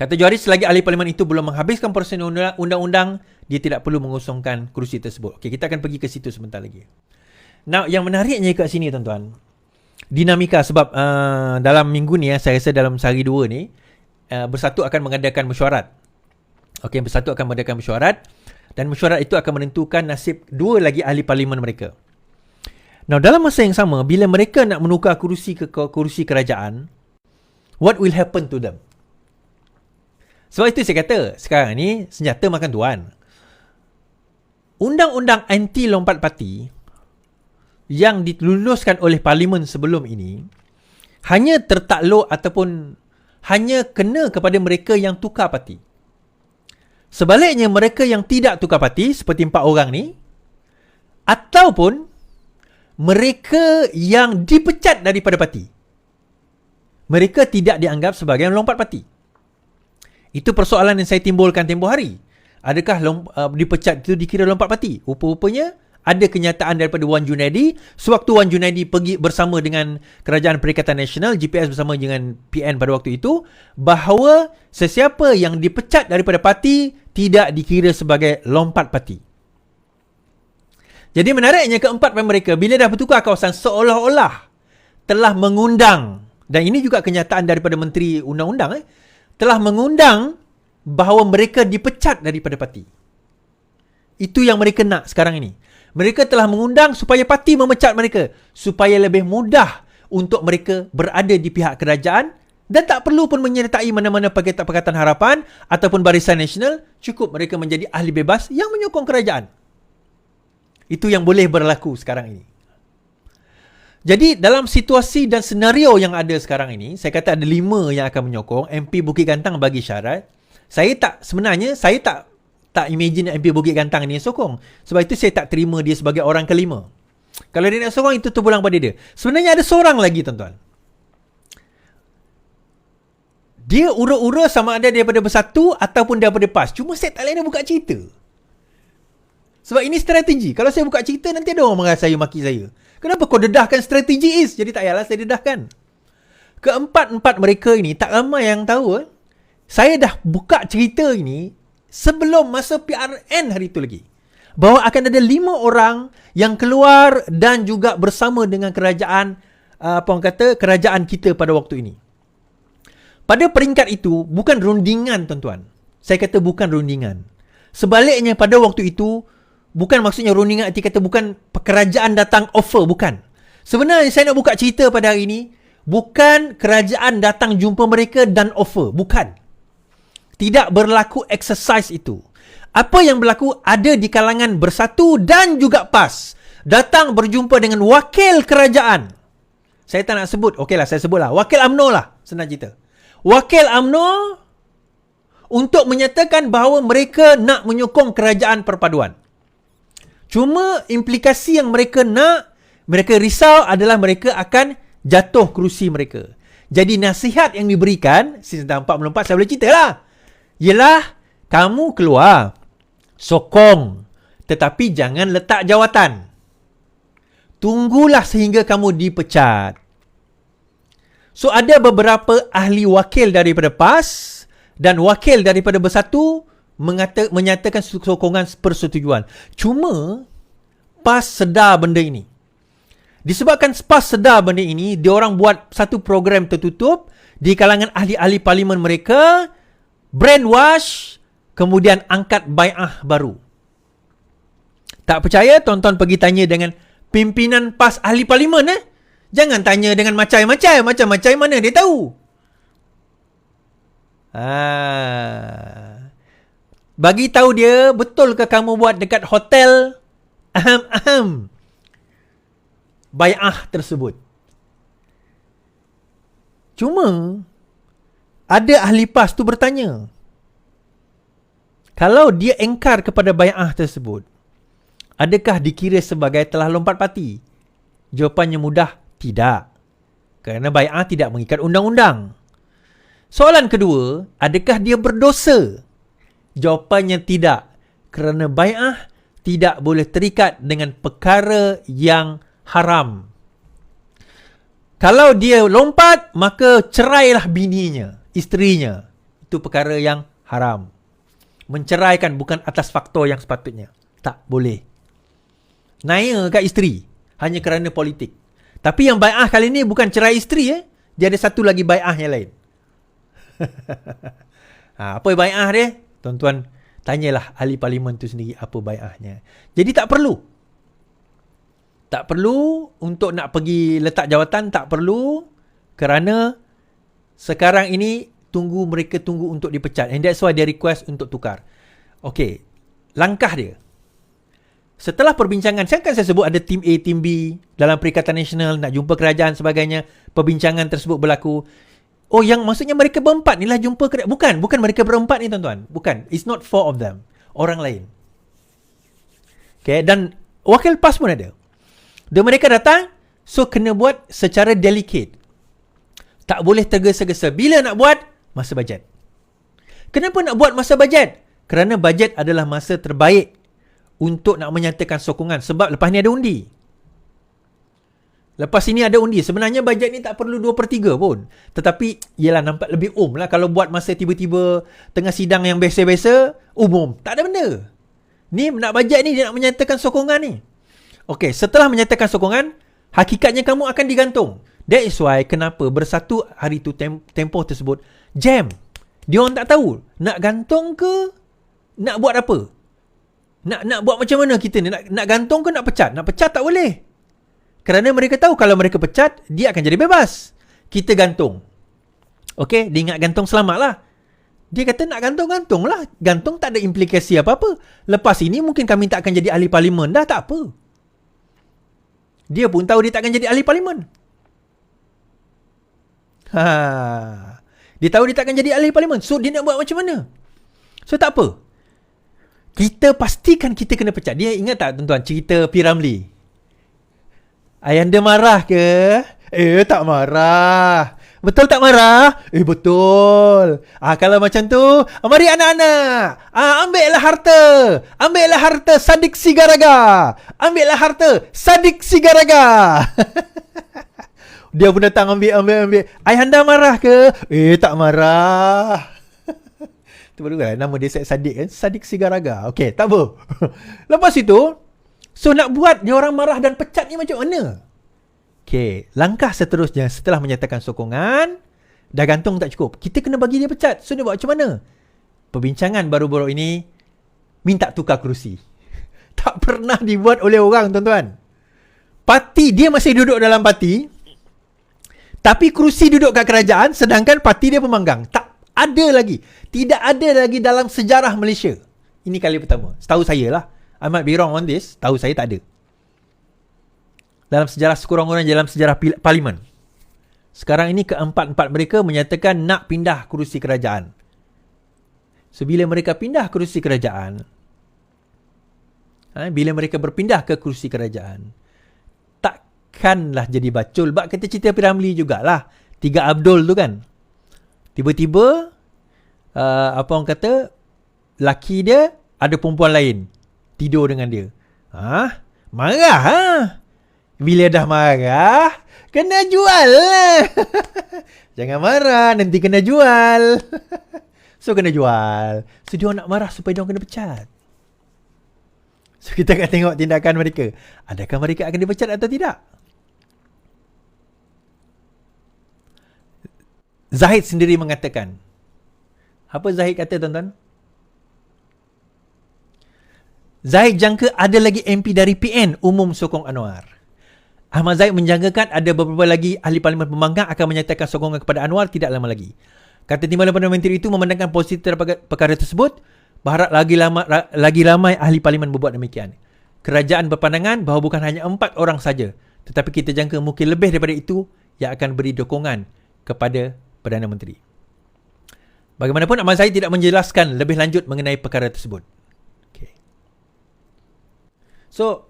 Kata Johari, selagi ahli parlimen itu belum menghabiskan proses undang-undang, dia tidak perlu mengosongkan kerusi tersebut. Okey, kita akan pergi ke situ sebentar lagi. Now, yang menariknya kat sini tuan-tuan, dinamika sebab dalam minggu ni, saya rasa dalam sehari dua ni, Bersatu akan mengadakan mesyuarat. Okey, Bersatu akan mengadakan mesyuarat dan mesyuarat itu akan menentukan nasib 2 lagi ahli parlimen mereka. Now, dalam masa yang sama, bila mereka nak menukar kerusi ke kerusi kerajaan, what will happen to them? Sebab itu saya kata, sekarang ni senjata makan tuan. Undang-undang anti lompat parti yang diluluskan oleh parlimen sebelum ini hanya tertakluk ataupun hanya kena kepada mereka yang tukar parti. Sebaliknya, mereka yang tidak tukar parti seperti 4 orang ni, ataupun mereka yang dipecat daripada parti, mereka tidak dianggap sebagai lompat parti. Itu persoalan yang saya timbulkan tempoh hari. Adakah dipecat itu dikira lompat parti? Rupa-rupanya ada kenyataan daripada Wan Junaidi sewaktu Wan Junaidi pergi bersama dengan Kerajaan Perikatan Nasional, GPS bersama dengan PN pada waktu itu, bahawa sesiapa yang dipecat daripada parti tidak dikira sebagai lompat parti. Jadi menariknya, keempat mereka bila dah bertukar kawasan seolah-olah telah mengundang, dan ini juga kenyataan daripada Menteri Undang-Undang, telah mengundang bahawa mereka dipecat daripada parti. Itu yang mereka nak sekarang ini. Mereka telah mengundang supaya parti memecat mereka, supaya lebih mudah untuk mereka berada di pihak kerajaan dan tak perlu pun menyertai mana-mana Pakatan Harapan ataupun Barisan Nasional. Cukup mereka menjadi ahli bebas yang menyokong kerajaan. Itu yang boleh berlaku sekarang ini. Jadi dalam situasi dan senario yang ada sekarang ini, saya kata ada 5 yang akan menyokong. MP Bukit Gantang bagi syarat. Saya tak imagine MP Bukit Gantang ni sokong. Sebab itu saya tak terima dia sebagai orang kelima. Kalau dia nak sokong, itu terpulang pada dia. Sebenarnya ada seorang lagi tuan-tuan. Dia ura-ura sama ada daripada Bersatu ataupun daripada PAS. Cuma saya tak boleh nak buka cerita. Sebab ini strategi. Kalau saya buka cerita, nanti ada orang marah saya, maki saya. Kenapa kau dedahkan strategi Is? Jadi tak payahlah saya dedahkan. Keempat-empat mereka ini, tak ramai yang tahu. Saya dah buka cerita ini sebelum masa PRN hari itu lagi. Bahawa akan ada 5 orang yang keluar dan juga bersama dengan kerajaan, kerajaan kita pada waktu ini. Pada peringkat itu, bukan rundingan tuan-tuan. Saya kata bukan rundingan. Sebaliknya pada waktu itu, bukan maksudnya rundingan arti kata bukan kerajaan datang offer, bukan. Sebenarnya saya nak buka cerita pada hari ini, bukan kerajaan datang jumpa mereka dan offer. Bukan. Tidak berlaku exercise itu. Apa yang berlaku ada di kalangan Bersatu dan juga PAS. Datang berjumpa dengan wakil kerajaan. Saya tak nak sebut. Okeylah, saya sebutlah. Wakil UMNO lah. Senang cerita. Wakil UMNO untuk menyatakan bahawa mereka nak menyokong kerajaan perpaduan. Cuma implikasi yang mereka nak, mereka risau adalah mereka akan jatuh kerusi mereka. Jadi nasihat yang diberikan, Sintang 44 saya boleh cerita lah. Ialah, kamu keluar, sokong, tetapi jangan letak jawatan. Tunggulah sehingga kamu dipecat. So, ada beberapa ahli wakil daripada PAS dan wakil daripada Bersatu menyatakan sokongan persetujuan. Cuma, PAS sedar benda ini. Disebabkan PAS sedar benda ini, diorang buat satu program tertutup di kalangan ahli-ahli parlimen mereka, brainwash, kemudian angkat bai'ah baru. Tak percaya, tonton pergi tanya dengan pimpinan PAS ahli parlimen. Jangan tanya dengan macam-macam. Macam-macam mana dia tahu? Bagi tahu dia, betul ke kamu buat dekat hotel bai'ah tersebut? Cuma ada ahli PAS tu bertanya, kalau dia engkar kepada bai'ah tersebut, adakah dikira sebagai telah lompat parti? Jawapannya mudah, tidak. Kerana bai'ah tidak mengikat undang-undang. Soalan kedua, adakah dia berdosa? Jawapannya tidak. Kerana bai'ah tidak boleh terikat dengan perkara yang haram. Kalau dia lompat, maka cerailah bininya, isterinya. Itu perkara yang haram. Menceraikan bukan atas faktor yang sepatutnya. Tak boleh. Naya kat isteri hanya kerana politik. Tapi yang bai'ah kali ni bukan cerai isteri. Dia ada satu lagi bai'ah yang lain. Apa bai'ah dia? Tuan-tuan, tanyalah ahli parlimen tu sendiri apa bai'ahnya. Jadi tak perlu. Tak perlu untuk nak pergi letak jawatan. Tak perlu. Kerana sekarang ini mereka tunggu untuk dipecat. And that's why dia request untuk tukar. Okay. Langkah dia. Setelah perbincangan, kan saya sebut ada tim A, tim B dalam Perikatan Nasional, nak jumpa kerajaan sebagainya. Perbincangan tersebut berlaku. Oh, yang maksudnya mereka berempat ni lah jumpa kerajaan. Bukan mereka berempat ni, tuan-tuan. Bukan. It's not four of them. Orang lain. Okay, dan wakil PAS pun ada. Dan mereka datang, so kena buat secara delicate. Tak boleh tergesa-gesa. Bila nak buat? Masa bajet. Kenapa nak buat masa bajet? Kerana bajet adalah masa terbaik untuk nak menyatakan sokongan. Sebab lepas ni ada undi. Lepas ini ada undi. Sebenarnya bajet ni tak perlu 2/3 pun. Tetapi, yelah nampak lebih lah. Kalau buat masa tiba-tiba tengah sidang yang biasa-biasa, umum. Tak ada benda. Ni nak bajet ni, dia nak menyatakan sokongan ni. Okey, setelah menyatakan sokongan, hakikatnya kamu akan digantung. That is why kenapa Bersatu hari tu tempoh tersebut jam. Dia orang tak tahu nak gantung ke nak buat apa. Nak buat macam mana kita ni? Nak gantung ke nak pecat? Nak pecat tak boleh. Kerana mereka tahu kalau mereka pecat, dia akan jadi bebas. Kita gantung. Okey, dia ingat gantung selamatlah. Dia kata nak gantung-gantung lah. Gantung tak ada implikasi apa-apa. Lepas ini mungkin kami tak akan jadi ahli parlimen dah, tak apa. Dia pun tahu dia tak akan jadi ahli parlimen. Dia tahu dia tak akan jadi ahli parlimen. So, dia nak buat macam mana? So, tak apa. Kita pastikan kita kena pecat. Dia ingat tak, tuan-tuan, cerita P. Ramlee? Ayahanda marah ke? Tak marah. Betul tak marah? Betul. Kalau macam tu, mari anak-anak. Ambillah harta. Ambillah harta Sadik Sigaraga. Ambillah harta Sadik Sigaraga. Dia pun datang ambil. Ayahanda marah ke? Tak marah. Tu baru kan nama dia Sadik kan? Sadik Sigaraga. Okey, tak apa. Lepas itu, so nak buat dia orang marah dan pecat ni macam mana? Okey, langkah seterusnya setelah menyatakan sokongan, dah gantung tak cukup. Kita kena bagi dia pecat. So dia buat macam mana? Perbincangan baru-baru ini minta tukar kerusi. Tak pernah dibuat oleh orang, tuan-tuan. Parti dia masih duduk dalam parti, tapi kerusi duduk kat kerajaan, sedangkan parti dia pembangkang. Tak ada lagi. Tidak ada lagi dalam sejarah Malaysia. Ini kali pertama. Setahu saya lah. I might be wrong on this. Tahu saya tak ada. Dalam sejarah, sekurang-kurangnya dalam sejarah parlimen. Sekarang ini keempat-empat mereka menyatakan nak pindah kerusi kerajaan. So, bila mereka pindah kerusi kerajaan, bila mereka berpindah ke kerusi kerajaan, takkanlah jadi bacul. Bak kata cerita Piramli jugalah. 3 Abdul tu kan. Tiba-tiba, apa orang kata, laki dia ada perempuan lain. Tidur dengan dia. Marah ha? Bila dah marah, kena jual lah. Jangan marah, nanti kena jual. So, kena jual. So, dia nak marah supaya dia kena pecat. So, kita akan tengok tindakan mereka. Adakah mereka akan dipecat atau tidak? Zahid sendiri mengatakan. Apa Zahid kata, tuan-tuan? Zahid jangka ada lagi MP dari PN umum sokong Anwar. Ahmad Zahid menjangkakan ada beberapa lagi ahli parlimen pembangkang akan menyatakan sokongan kepada Anwar tidak lama lagi. Kata Timbalan Perdana Menteri itu memandangkan positif terhadap perkara tersebut, berharap lagi ramai ahli parlimen berbuat demikian. Kerajaan berpandangan bahawa bukan hanya 4 orang saja, tetapi kita jangka mungkin lebih daripada itu yang akan beri dukungan kepada Perdana Menteri. Bagaimanapun, Ahmad Zahid tidak menjelaskan lebih lanjut mengenai perkara tersebut. Okay. So,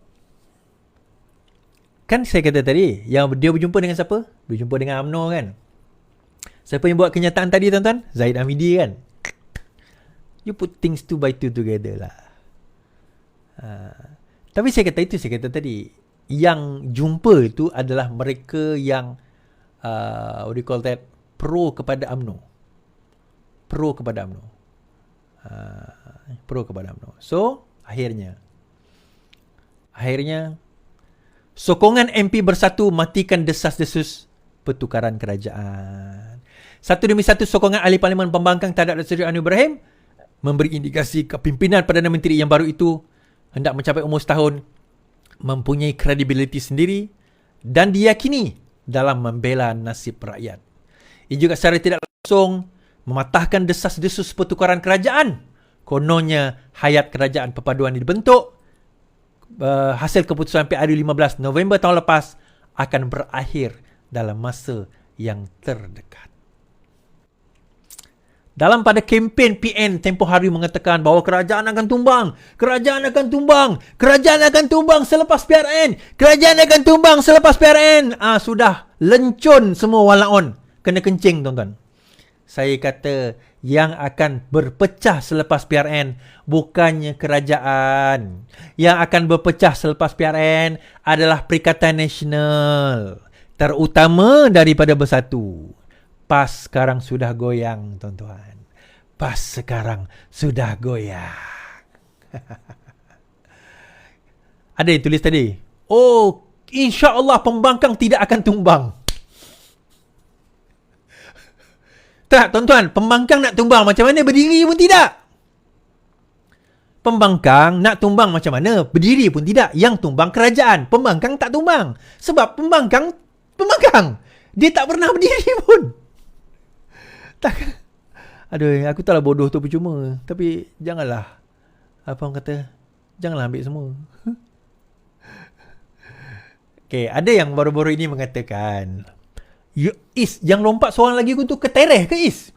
kan saya kata tadi, yang dia berjumpa dengan siapa? Berjumpa dengan UMNO kan? Siapa yang buat kenyataan tadi, tuan-tuan? Zahid Hamidi kan? You put things 2 by 2 together lah. Tapi saya kata tadi, yang jumpa itu adalah mereka yang what do you call that, pro kepada UMNO. Pro kepada UMNO. So, akhirnya sokongan MP bersatu matikan desas-desus pertukaran kerajaan. Satu demi satu sokongan ahli parlimen pembangkang terhadap Dr. Seri Anwar Ibrahim memberi indikasi kepimpinan Perdana Menteri yang baru itu hendak mencapai umur setahun, mempunyai kredibiliti sendiri dan diyakini dalam membela nasib rakyat. Ia juga secara tidak langsung mematahkan desas-desus pertukaran kerajaan. Kononnya hayat kerajaan perpaduan dibentuk. Hasil keputusan PRU 15 November tahun lepas akan berakhir dalam masa yang terdekat. Dalam pada kempen PN tempoh hari mengatakan bahawa kerajaan akan tumbang selepas PRN. Sudah lencun semua walaon. Kena kencing, tuan-tuan. Saya kata yang akan berpecah selepas PRN bukannya kerajaan. Yang akan berpecah selepas PRN adalah Perikatan Nasional, terutama daripada Bersatu. PAS sekarang sudah goyang, tuan-tuan. PAS sekarang sudah goyang. Ada yang tulis tadi, insya-Allah pembangkang tidak akan tumbang. Tak, tuan-tuan, pembangkang nak tumbang macam mana? Berdiri pun tidak. Pembangkang nak tumbang macam mana? Berdiri pun tidak. Yang tumbang kerajaan. Pembangkang tak tumbang. Sebab pembangkang. Dia tak pernah berdiri pun. Tak. Aduh, aku taklah bodoh tu percuma. Tapi janganlah, apa orang kata, janganlah ambil semua. Okay, ada yang baru-baru ini mengatakan, Is, yang lompat seorang lagi tu ketereh ke Is?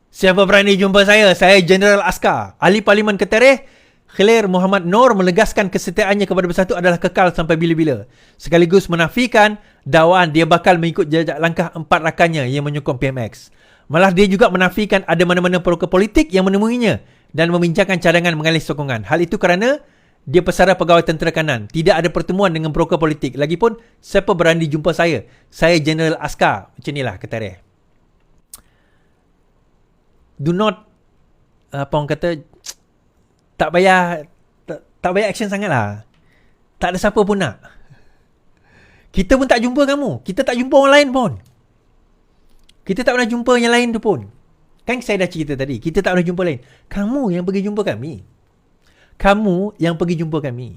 Siapa berani jumpa saya? Saya Jeneral Askar. Ahli Parlimen Ketereh, Khalir Muhammad Noor menegaskan kesetiaannya kepada Bersatu adalah kekal sampai bila-bila. Sekaligus menafikan dakwaan dia bakal mengikut jejak langkah 4 rakannya yang menyokong PMX. Malah dia juga menafikan ada mana-mana proker politik yang menemuinya dan membincangkan cadangan mengalih sokongan. Hal itu kerana dia pesara pegawai tentera kanan. Tidak ada pertemuan dengan broker politik. Lagipun, siapa berani jumpa saya? Saya Jeneral Askar. Macam inilah Ketereh. Do not, apa orang kata, tak payah action sangat lah. Tak ada siapa pun nak. Kita pun tak jumpa kamu. Kita tak jumpa orang lain pun. Kita tak pernah jumpa yang lain tu pun. Kan saya dah cerita tadi. Kita tak pernah jumpa lain. Kamu yang pergi jumpa kami.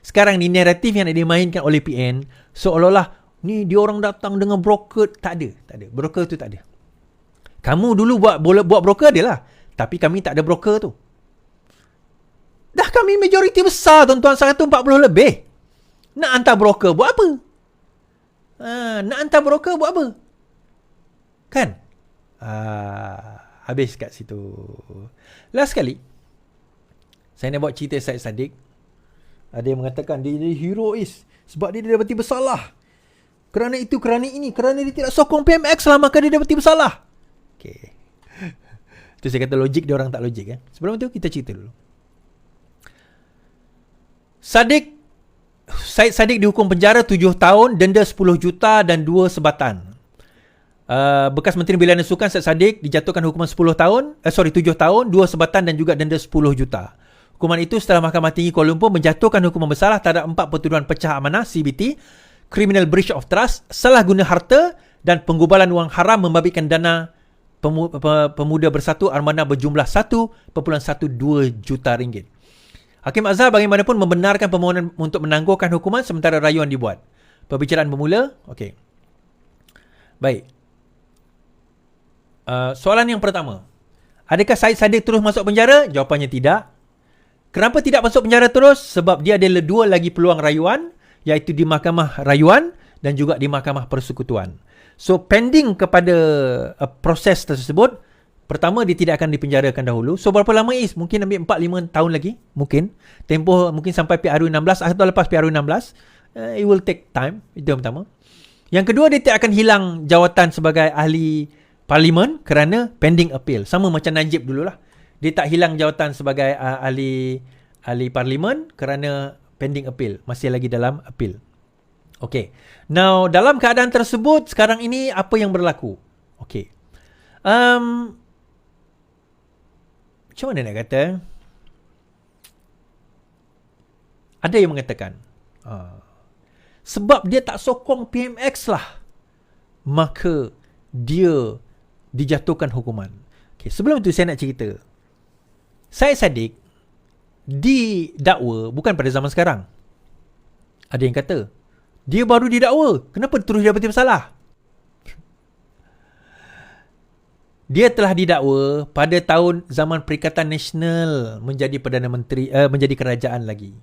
Sekarang ni naratif yang nak dimainkan oleh PN, seolah-olah ni dia orang datang dengan broker. Tak ada. Broker tu tak ada. Kamu dulu buat broker adalah, tapi kami tak ada broker tu. Dah kami majoriti besar tuan-tuan, 140 lebih. Nak hantar broker buat apa? Nak hantar broker buat apa? Kan? Habis kat situ. Last sekali, saya nak buat cerita Syed Saddiq. Ada yang mengatakan dia herois sebab dia dapati bersalah. Kerana itu, kerana ini, kerana dia tidak sokong PMX lah, maka dia dapati bersalah. Okay. Itu saya kata logik, dia orang tak logik kan. Sebelum itu kita cerita dulu. Syed Saddiq dihukum penjara 7 tahun, denda 10 juta dan 2 sebatan. Bekas Menteri Belia dan Sukan Syed Saddiq dijatuhkan hukuman 7 tahun, 2 sebatan dan juga denda 10 juta. Hukuman itu setelah Mahkamah Tinggi Kuala Lumpur menjatuhkan hukuman bersalah terhadap 4 pertuduhan pecah amanah CBT, criminal breach of trust, salah guna harta dan penggubalan wang haram membabitkan dana pemuda bersatu Armada berjumlah 1.12 juta ringgit. Hakim Azhar bagaimanapun membenarkan permohonan untuk menangguhkan hukuman sementara rayuan dibuat. Perbicaraan bermula. Okey. Baik. Soalan yang pertama. Adakah Syed Saddiq terus masuk penjara? Jawapannya tidak. Kenapa tidak masuk penjara terus? Sebab dia ada 2 lagi peluang rayuan, iaitu di Mahkamah Rayuan dan juga di Mahkamah Persekutuan. So, pending kepada proses tersebut, pertama dia tidak akan dipenjarakan dahulu. So, berapa lama is? Mungkin ambil 4-5 tahun lagi. Mungkin. Tempoh mungkin sampai PRU 16 atau lepas PRU 16. It will take time. Itu yang pertama. Yang kedua, dia tidak akan hilang jawatan sebagai ahli parlimen kerana pending appeal. Sama macam Najib dululah. Dia tak hilang jawatan sebagai ahli parlimen kerana pending appeal. Masih lagi dalam appeal. Okay. Now, dalam keadaan tersebut, sekarang ini apa yang berlaku? Okay. Macam mana nak kata? Ada yang mengatakan, sebab dia tak sokong PMX lah, maka dia dijatuhkan hukuman. Okay. Sebelum itu saya nak cerita. Syed Saddiq didakwa bukan pada zaman sekarang. Ada yang kata, dia baru didakwa, kenapa terus dia dapati bersalah? Dia telah didakwa pada tahun zaman Perikatan Nasional menjadi Perdana Menteri, menjadi kerajaan lagi.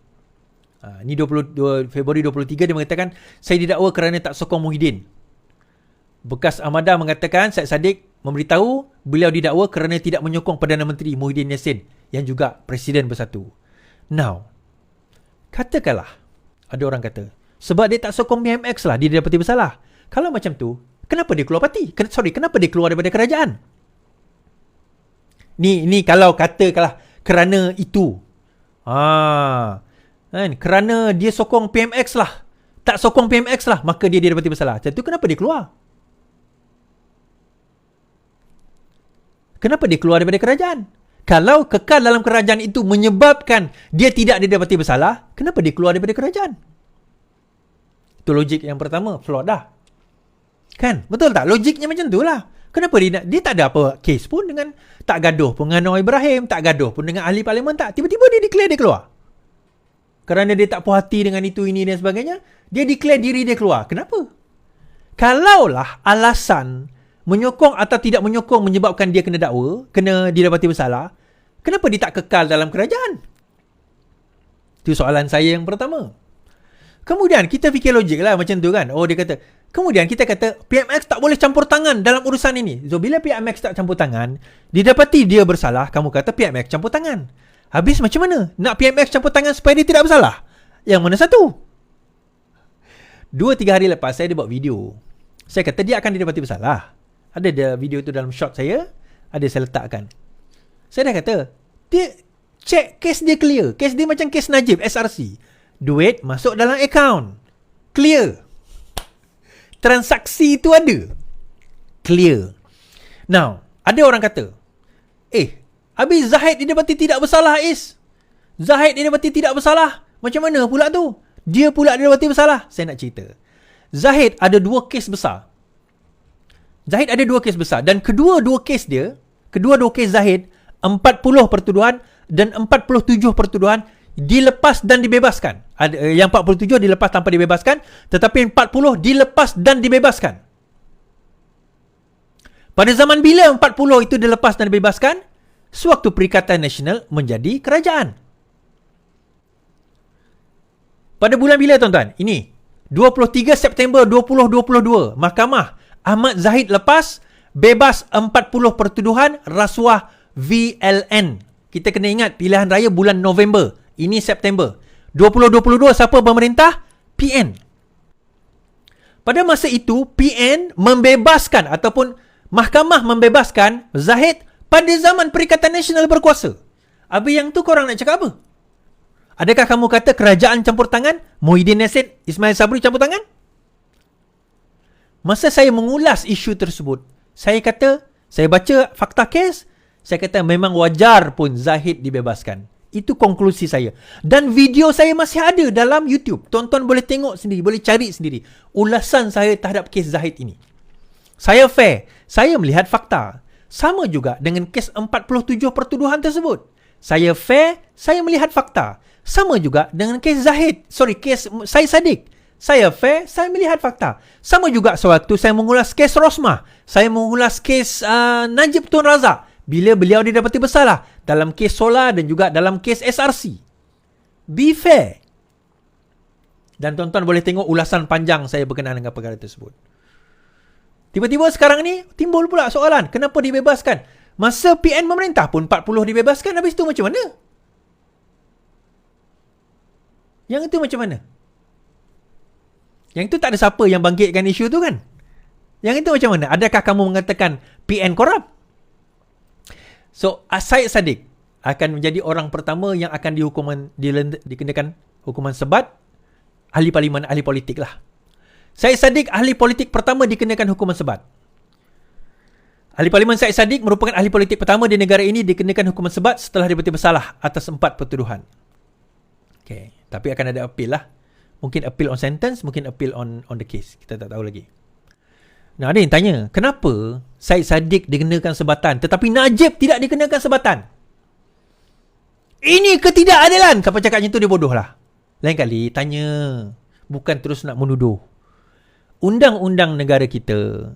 Ni 22 Februari 23 dia mengatakan, saya didakwa kerana tak sokong Muhyiddin. Bekas Armada mengatakan Syed Saddiq memberitahu beliau didakwa kerana tidak menyokong Perdana Menteri Muhyiddin Yassin yang juga Presiden Bersatu. Now, katakanlah ada orang kata, sebab dia tak sokong PMX lah, dia dapati bersalah. Kalau macam tu, kenapa dia keluar parti? Kenapa dia keluar daripada kerajaan? Ni kalau katakanlah kerana itu. Kan? Kerana dia sokong PMX lah. Tak sokong PMX lah, maka dia dapati bersalah. Macam tu kenapa dia keluar? Kenapa dia keluar daripada kerajaan? Kalau kekal dalam kerajaan itu menyebabkan dia tidak didapati bersalah, kenapa dia keluar daripada kerajaan? Itu logik yang pertama, flawed dah. Kan? Betul tak? Logiknya macam tu lah. Kenapa dia tak ada apa kes pun dengan, tak gaduh pun dengan Anwar Ibrahim, tak gaduh pun dengan ahli parlimen, tak. Tiba-tiba dia declare dia keluar. Kerana dia tak puas hati dengan itu, ini dan sebagainya, dia declare diri dia keluar. Kenapa? Kalaulah alasan menyokong atau tidak menyokong menyebabkan dia kena dakwa, kena didapati bersalah, kenapa dia tak kekal dalam kerajaan? Itu soalan saya yang pertama. Kemudian kita fikir logik lah macam tu kan. Oh, dia kata, kemudian kita kata PMX tak boleh campur tangan dalam urusan ini. So bila PMX tak campur tangan, didapati dia bersalah, kamu kata PMX campur tangan. Habis macam mana? Nak PMX campur tangan supaya dia tidak bersalah? Yang mana satu? 2-3 hari lepas saya ada buat video. Saya kata dia akan didapati bersalah. Ada video tu dalam short saya, ada saya letakkan. Saya dah kata, dia check kes dia clear. Kes dia macam kes Najib, SRC. Duit masuk dalam account. Clear. Transaksi itu ada. Clear. Now, ada orang kata, habis Zahid didapati tidak bersalah, Zahid didapati tidak bersalah. Macam mana pula tu? Dia pula didapati bersalah. Saya nak cerita. Zahid ada 2 kes besar. Dan kedua-dua kes Zahid, 40 pertuduhan dan 47 pertuduhan dilepas dan dibebaskan. Yang 47 dilepas tanpa dibebaskan, tetapi 40 dilepas dan dibebaskan. Pada zaman bila 40 itu dilepas dan dibebaskan? Sewaktu Perikatan Nasional menjadi kerajaan. Pada bulan bila tuan-tuan? Ini 23 September 2022, Mahkamah Ahmad Zahid lepas, bebas 40 pertuduhan rasuah VLN. Kita kena ingat pilihan raya bulan November. Ini September 2022. Siapa pemerintah? PN. Pada masa itu PN membebaskan ataupun mahkamah membebaskan Zahid pada zaman Perikatan Nasional berkuasa. Habis yang tu korang nak cakap apa? Adakah kamu kata kerajaan campur tangan? Muhyiddin Yassin, Ismail Sabri campur tangan? Masa saya mengulas isu tersebut, saya baca fakta kes, saya kata memang wajar pun Zahid dibebaskan. Itu konklusi saya. Dan video saya masih ada dalam YouTube. Tonton boleh tengok sendiri, boleh cari sendiri. Ulasan saya terhadap kes Zahid ini. Saya fair. Saya melihat fakta. Sama juga dengan kes 47 pertuduhan tersebut. Saya fair, saya melihat fakta. Sama juga dengan kes kes Syed Saddiq. Saya fair, saya melihat fakta. Sama juga sewaktu saya mengulas kes Rosmah. Saya mengulas kes Najib Tun Razak. Bila beliau didapati bersalah dalam kes Solar dan juga dalam kes SRC. Be fair. Dan tuan-tuan boleh tengok ulasan panjang saya berkenaan dengan perkara tersebut. Tiba-tiba sekarang ni timbul pula soalan, kenapa dibebaskan? Masa PN memerintah pun 40 dibebaskan, habis tu macam mana? Yang itu macam mana? Yang itu tak ada siapa yang bangkitkan isu tu kan? Yang itu macam mana? Adakah kamu mengatakan PN korup? So, Syed Saddiq akan menjadi orang pertama yang akan dikenakan hukuman sebat. Ahli parlimen, ahli politik lah. Syed Saddiq ahli politik pertama dikenakan hukuman sebat. Ahli parlimen Syed Saddiq merupakan ahli politik pertama di negara ini dikenakan hukuman sebat setelah dibukti bersalah atas 4 pertuduhan. Okay. Tapi akan ada appeal lah. Mungkin appeal on sentence, mungkin appeal on the case. Kita tak tahu lagi. Nah, ada yang tanya, kenapa Syed Saddiq dikenakan sebatan tetapi Najib tidak dikenakan sebatan? Ini ketidakadilan. Siapa cakapnya tu dia bodoh lah. Lain kali tanya, bukan terus nak menuduh. Undang-undang negara kita,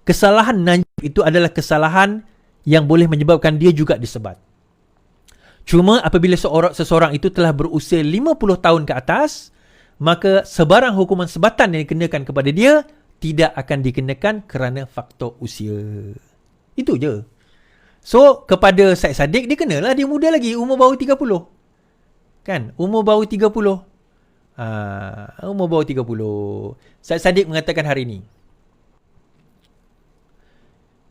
kesalahan Najib itu adalah kesalahan yang boleh menyebabkan dia juga disebat. Cuma apabila seseorang itu telah berusia 50 tahun ke atas, maka sebarang hukuman sebatan yang dikenakan kepada dia tidak akan dikenakan kerana faktor usia. Itu je. So, kepada Syed Saddiq, dia kenalah, dia muda lagi, umur baru 30. Kan? Umur baru 30. Umur baru 30. Syed Saddiq mengatakan hari ini,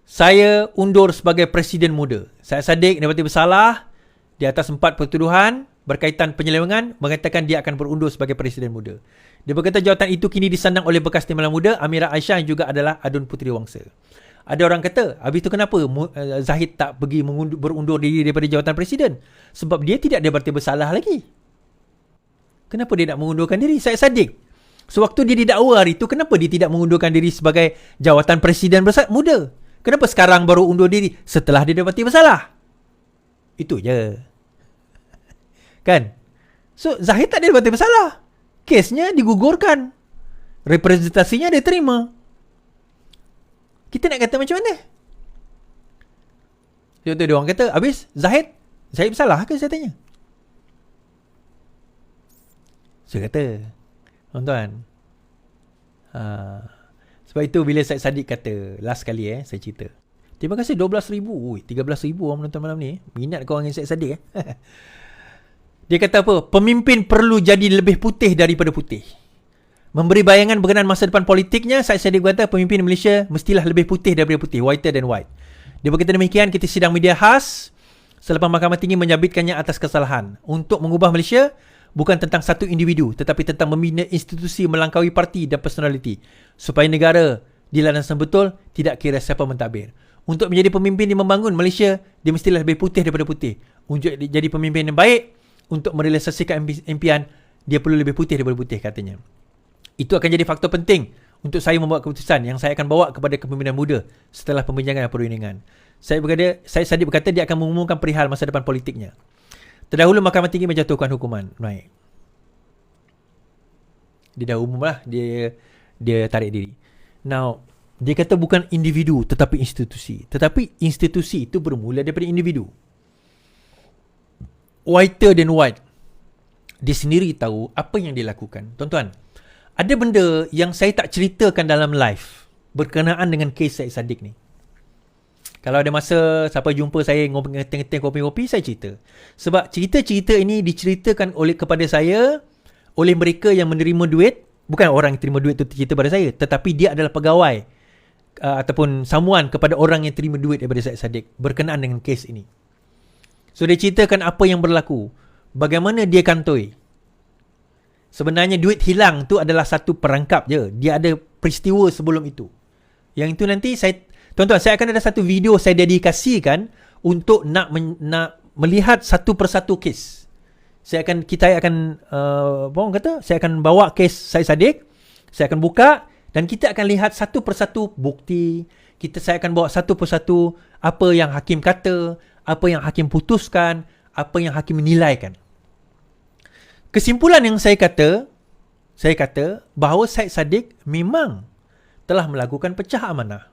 saya undur sebagai presiden muda. Syed Saddiq dapati bersalah di atas 4 pertuduhan berkaitan penyelewengan, mengatakan dia akan berundur sebagai presiden muda. Dia berkata jawatan itu kini disandang oleh bekas timbalan muda Amirah Aisyah yang juga adalah Adun Puteri Wangsa. Ada orang kata, habis itu kenapa Zahid tak pergi berundur diri daripada jawatan presiden? Sebab dia tidak didapati bersalah lagi. Kenapa dia nak mengundurkan diri? Syed Saddiq, sewaktu dia didakwa hari itu, kenapa dia tidak mengundurkan diri sebagai jawatan presiden muda? Kenapa sekarang baru undur diri setelah dia didapati bersalah? Itu je. Kan? So, Zahid tak didapati bersalah. Kesnya digugurkan. Representasinya dia terima. Kita nak kata macam mana? Contoh dia orang kata, habis Zahid bersalah ke? Saya tanya. Saya kata, tuan-tuan, sebab itu bila Syed Saddiq kata, last kali saya cerita, terima kasih 12,000. 13,000 orang menonton malam ni. Minat kau dengan Syed Saddiq. Dia kata apa? Pemimpin perlu jadi lebih putih daripada putih. Memberi bayangan berkenaan masa depan politiknya, Syed Saddiq kata pemimpin Malaysia mestilah lebih putih daripada putih, whiter than white. Dia berkata demikian ketika sidang media khas selepas Mahkamah Tinggi menyabitkannya atas kesalahan untuk mengubah Malaysia bukan tentang satu individu tetapi tentang membina institusi melangkaui parti dan personaliti supaya negara dilandasan betul, tidak kira siapa mentadbir. Untuk menjadi pemimpin yang membangun Malaysia, dia mestilah lebih putih daripada putih. Untuk jadi pemimpin yang baik, untuk merealisasikan impian, dia perlu lebih putih daripada putih, katanya. Itu akan jadi faktor penting untuk saya membuat keputusan yang saya akan bawa kepada kepimpinan muda setelah pembincangan dan perundingan. Syed Saddiq berkata dia akan mengumumkan perihal masa depan politiknya. Terdahulu Mahkamah Tinggi menjatuhkan hukuman. Baik. Dia dah umum lah, dia tarik diri. Now, dia kata bukan individu tetapi institusi. Tetapi institusi itu bermula daripada individu. Whiter than white. Dia sendiri tahu apa yang dia lakukan. Tuan-tuan, ada benda yang saya tak ceritakan dalam live berkenaan dengan kes Syed Saddiq ni. Kalau ada masa siapa jumpa saya ngeteng-ngeteng kopi-kopi, saya cerita. Sebab cerita-cerita ini diceritakan kepada saya oleh mereka yang menerima duit. Bukan orang yang terima duit itu cerita pada saya, tetapi dia adalah pegawai ataupun someone kepada orang yang terima duit daripada Syed Saddiq berkenaan dengan kes ini. So dia ceritakan apa yang berlaku, bagaimana dia kantoi. Sebenarnya duit hilang tu adalah satu perangkap je. Dia ada peristiwa sebelum itu. Yang itu nanti tuan-tuan, saya akan ada satu video saya dedikasikan untuk nak melihat satu persatu kes. Saya akan bawa kes Syed Saddiq, saya akan buka dan kita akan lihat satu persatu bukti. Saya akan bawa satu persatu apa yang hakim kata, apa yang hakim putuskan, apa yang hakim menilaikan. Kesimpulan yang saya kata bahawa Syed Saddiq memang telah melakukan pecah amanah.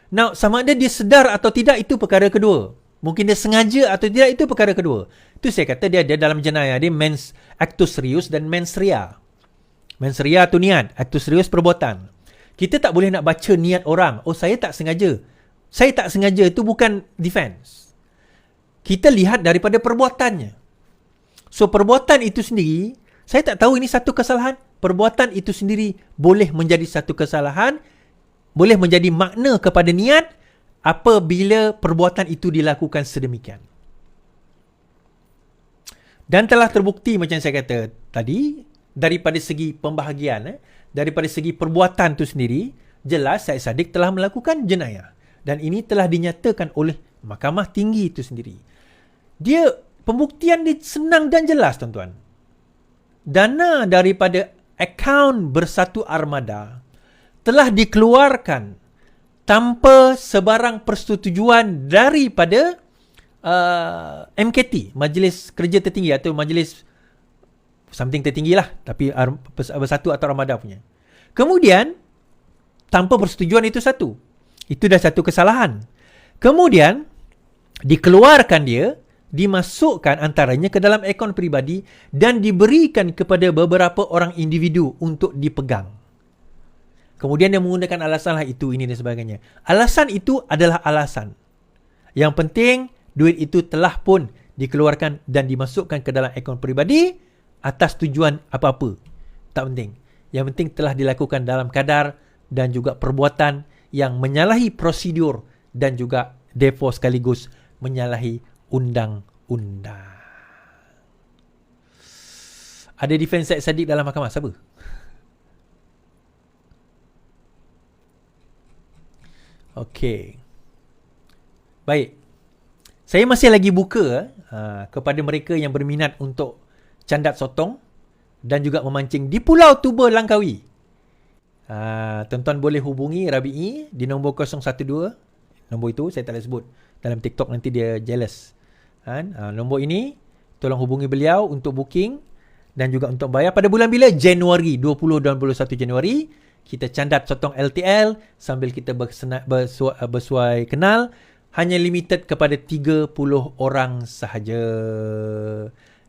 Now, sama ada dia sedar atau tidak, itu perkara kedua. Mungkin dia sengaja atau tidak, itu perkara kedua. Itu saya kata dia dalam jenayah dia mens actus reus dan mens rea. Mens rea tu niat, actus reus perbuatan. Kita tak boleh nak baca niat orang. Oh, saya tak sengaja. Saya tak sengaja itu bukan defense. Kita lihat daripada perbuatannya. So, perbuatan itu sendiri, saya tak tahu ini satu kesalahan. Perbuatan itu sendiri boleh menjadi satu kesalahan, boleh menjadi makna kepada niat apabila perbuatan itu dilakukan sedemikian. Dan telah terbukti macam saya kata tadi, daripada segi pembahagian, daripada segi perbuatan itu sendiri, jelas Syed Saddiq telah melakukan jenayah. Dan ini telah dinyatakan oleh Mahkamah Tinggi itu sendiri. Pembuktian dia senang dan jelas, tuan-tuan. Dana daripada akaun Bersatu Armada telah dikeluarkan tanpa sebarang persetujuan daripada MKT, Majlis Kerja Tertinggi atau Majlis something tertinggi lah, tapi Bersatu atau Armada punya. Kemudian, tanpa persetujuan itu satu. Itu dah satu kesalahan. Kemudian, dikeluarkan dia, dimasukkan antaranya ke dalam akaun peribadi dan diberikan kepada beberapa orang individu untuk dipegang. Kemudian dia menggunakan alasan lah itu, ini dan sebagainya. Alasan itu adalah alasan. Yang penting, duit itu telah pun dikeluarkan dan dimasukkan ke dalam akaun peribadi atas tujuan apa-apa. Tak penting. Yang penting telah dilakukan dalam kadar dan juga perbuatan yang menyalahi prosedur dan juga therefore sekaligus menyalahi undang-undang. Ada defense Syed Saddiq dalam mahkamah? Siapa? Okey. Baik. Saya masih lagi buka kepada mereka yang berminat untuk candat sotong dan juga memancing di Pulau Tuba, Langkawi. Tuan-tuan boleh hubungi Rabi'i di nombor 012. Nombor itu saya tak boleh sebut. Dalam TikTok nanti dia jealous. Nombor ini tolong hubungi beliau untuk booking dan juga untuk bayar pada bulan bila? Januari, 20 dan 21 Januari. Kita candat sotong LTL sambil kita bersuai kenal. Hanya limited kepada 30 orang sahaja.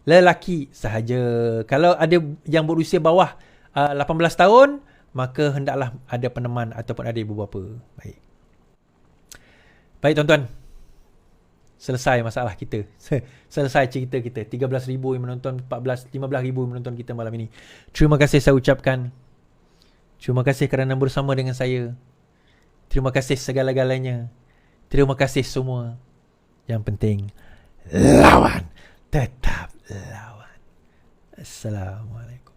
Lelaki sahaja. Kalau ada yang berusia bawah 18 tahun, maka hendaklah ada peneman ataupun ada ibu bapa. Baik tuan-tuan. Selesai masalah kita. Selesai cerita kita. 13,000 yang menonton, 15,000 yang menonton kita malam ini. Terima kasih saya ucapkan. Terima kasih kerana bersama dengan saya. Terima kasih segala-galanya. Terima kasih semua. Yang penting, lawan. Tetap lawan. Assalamualaikum.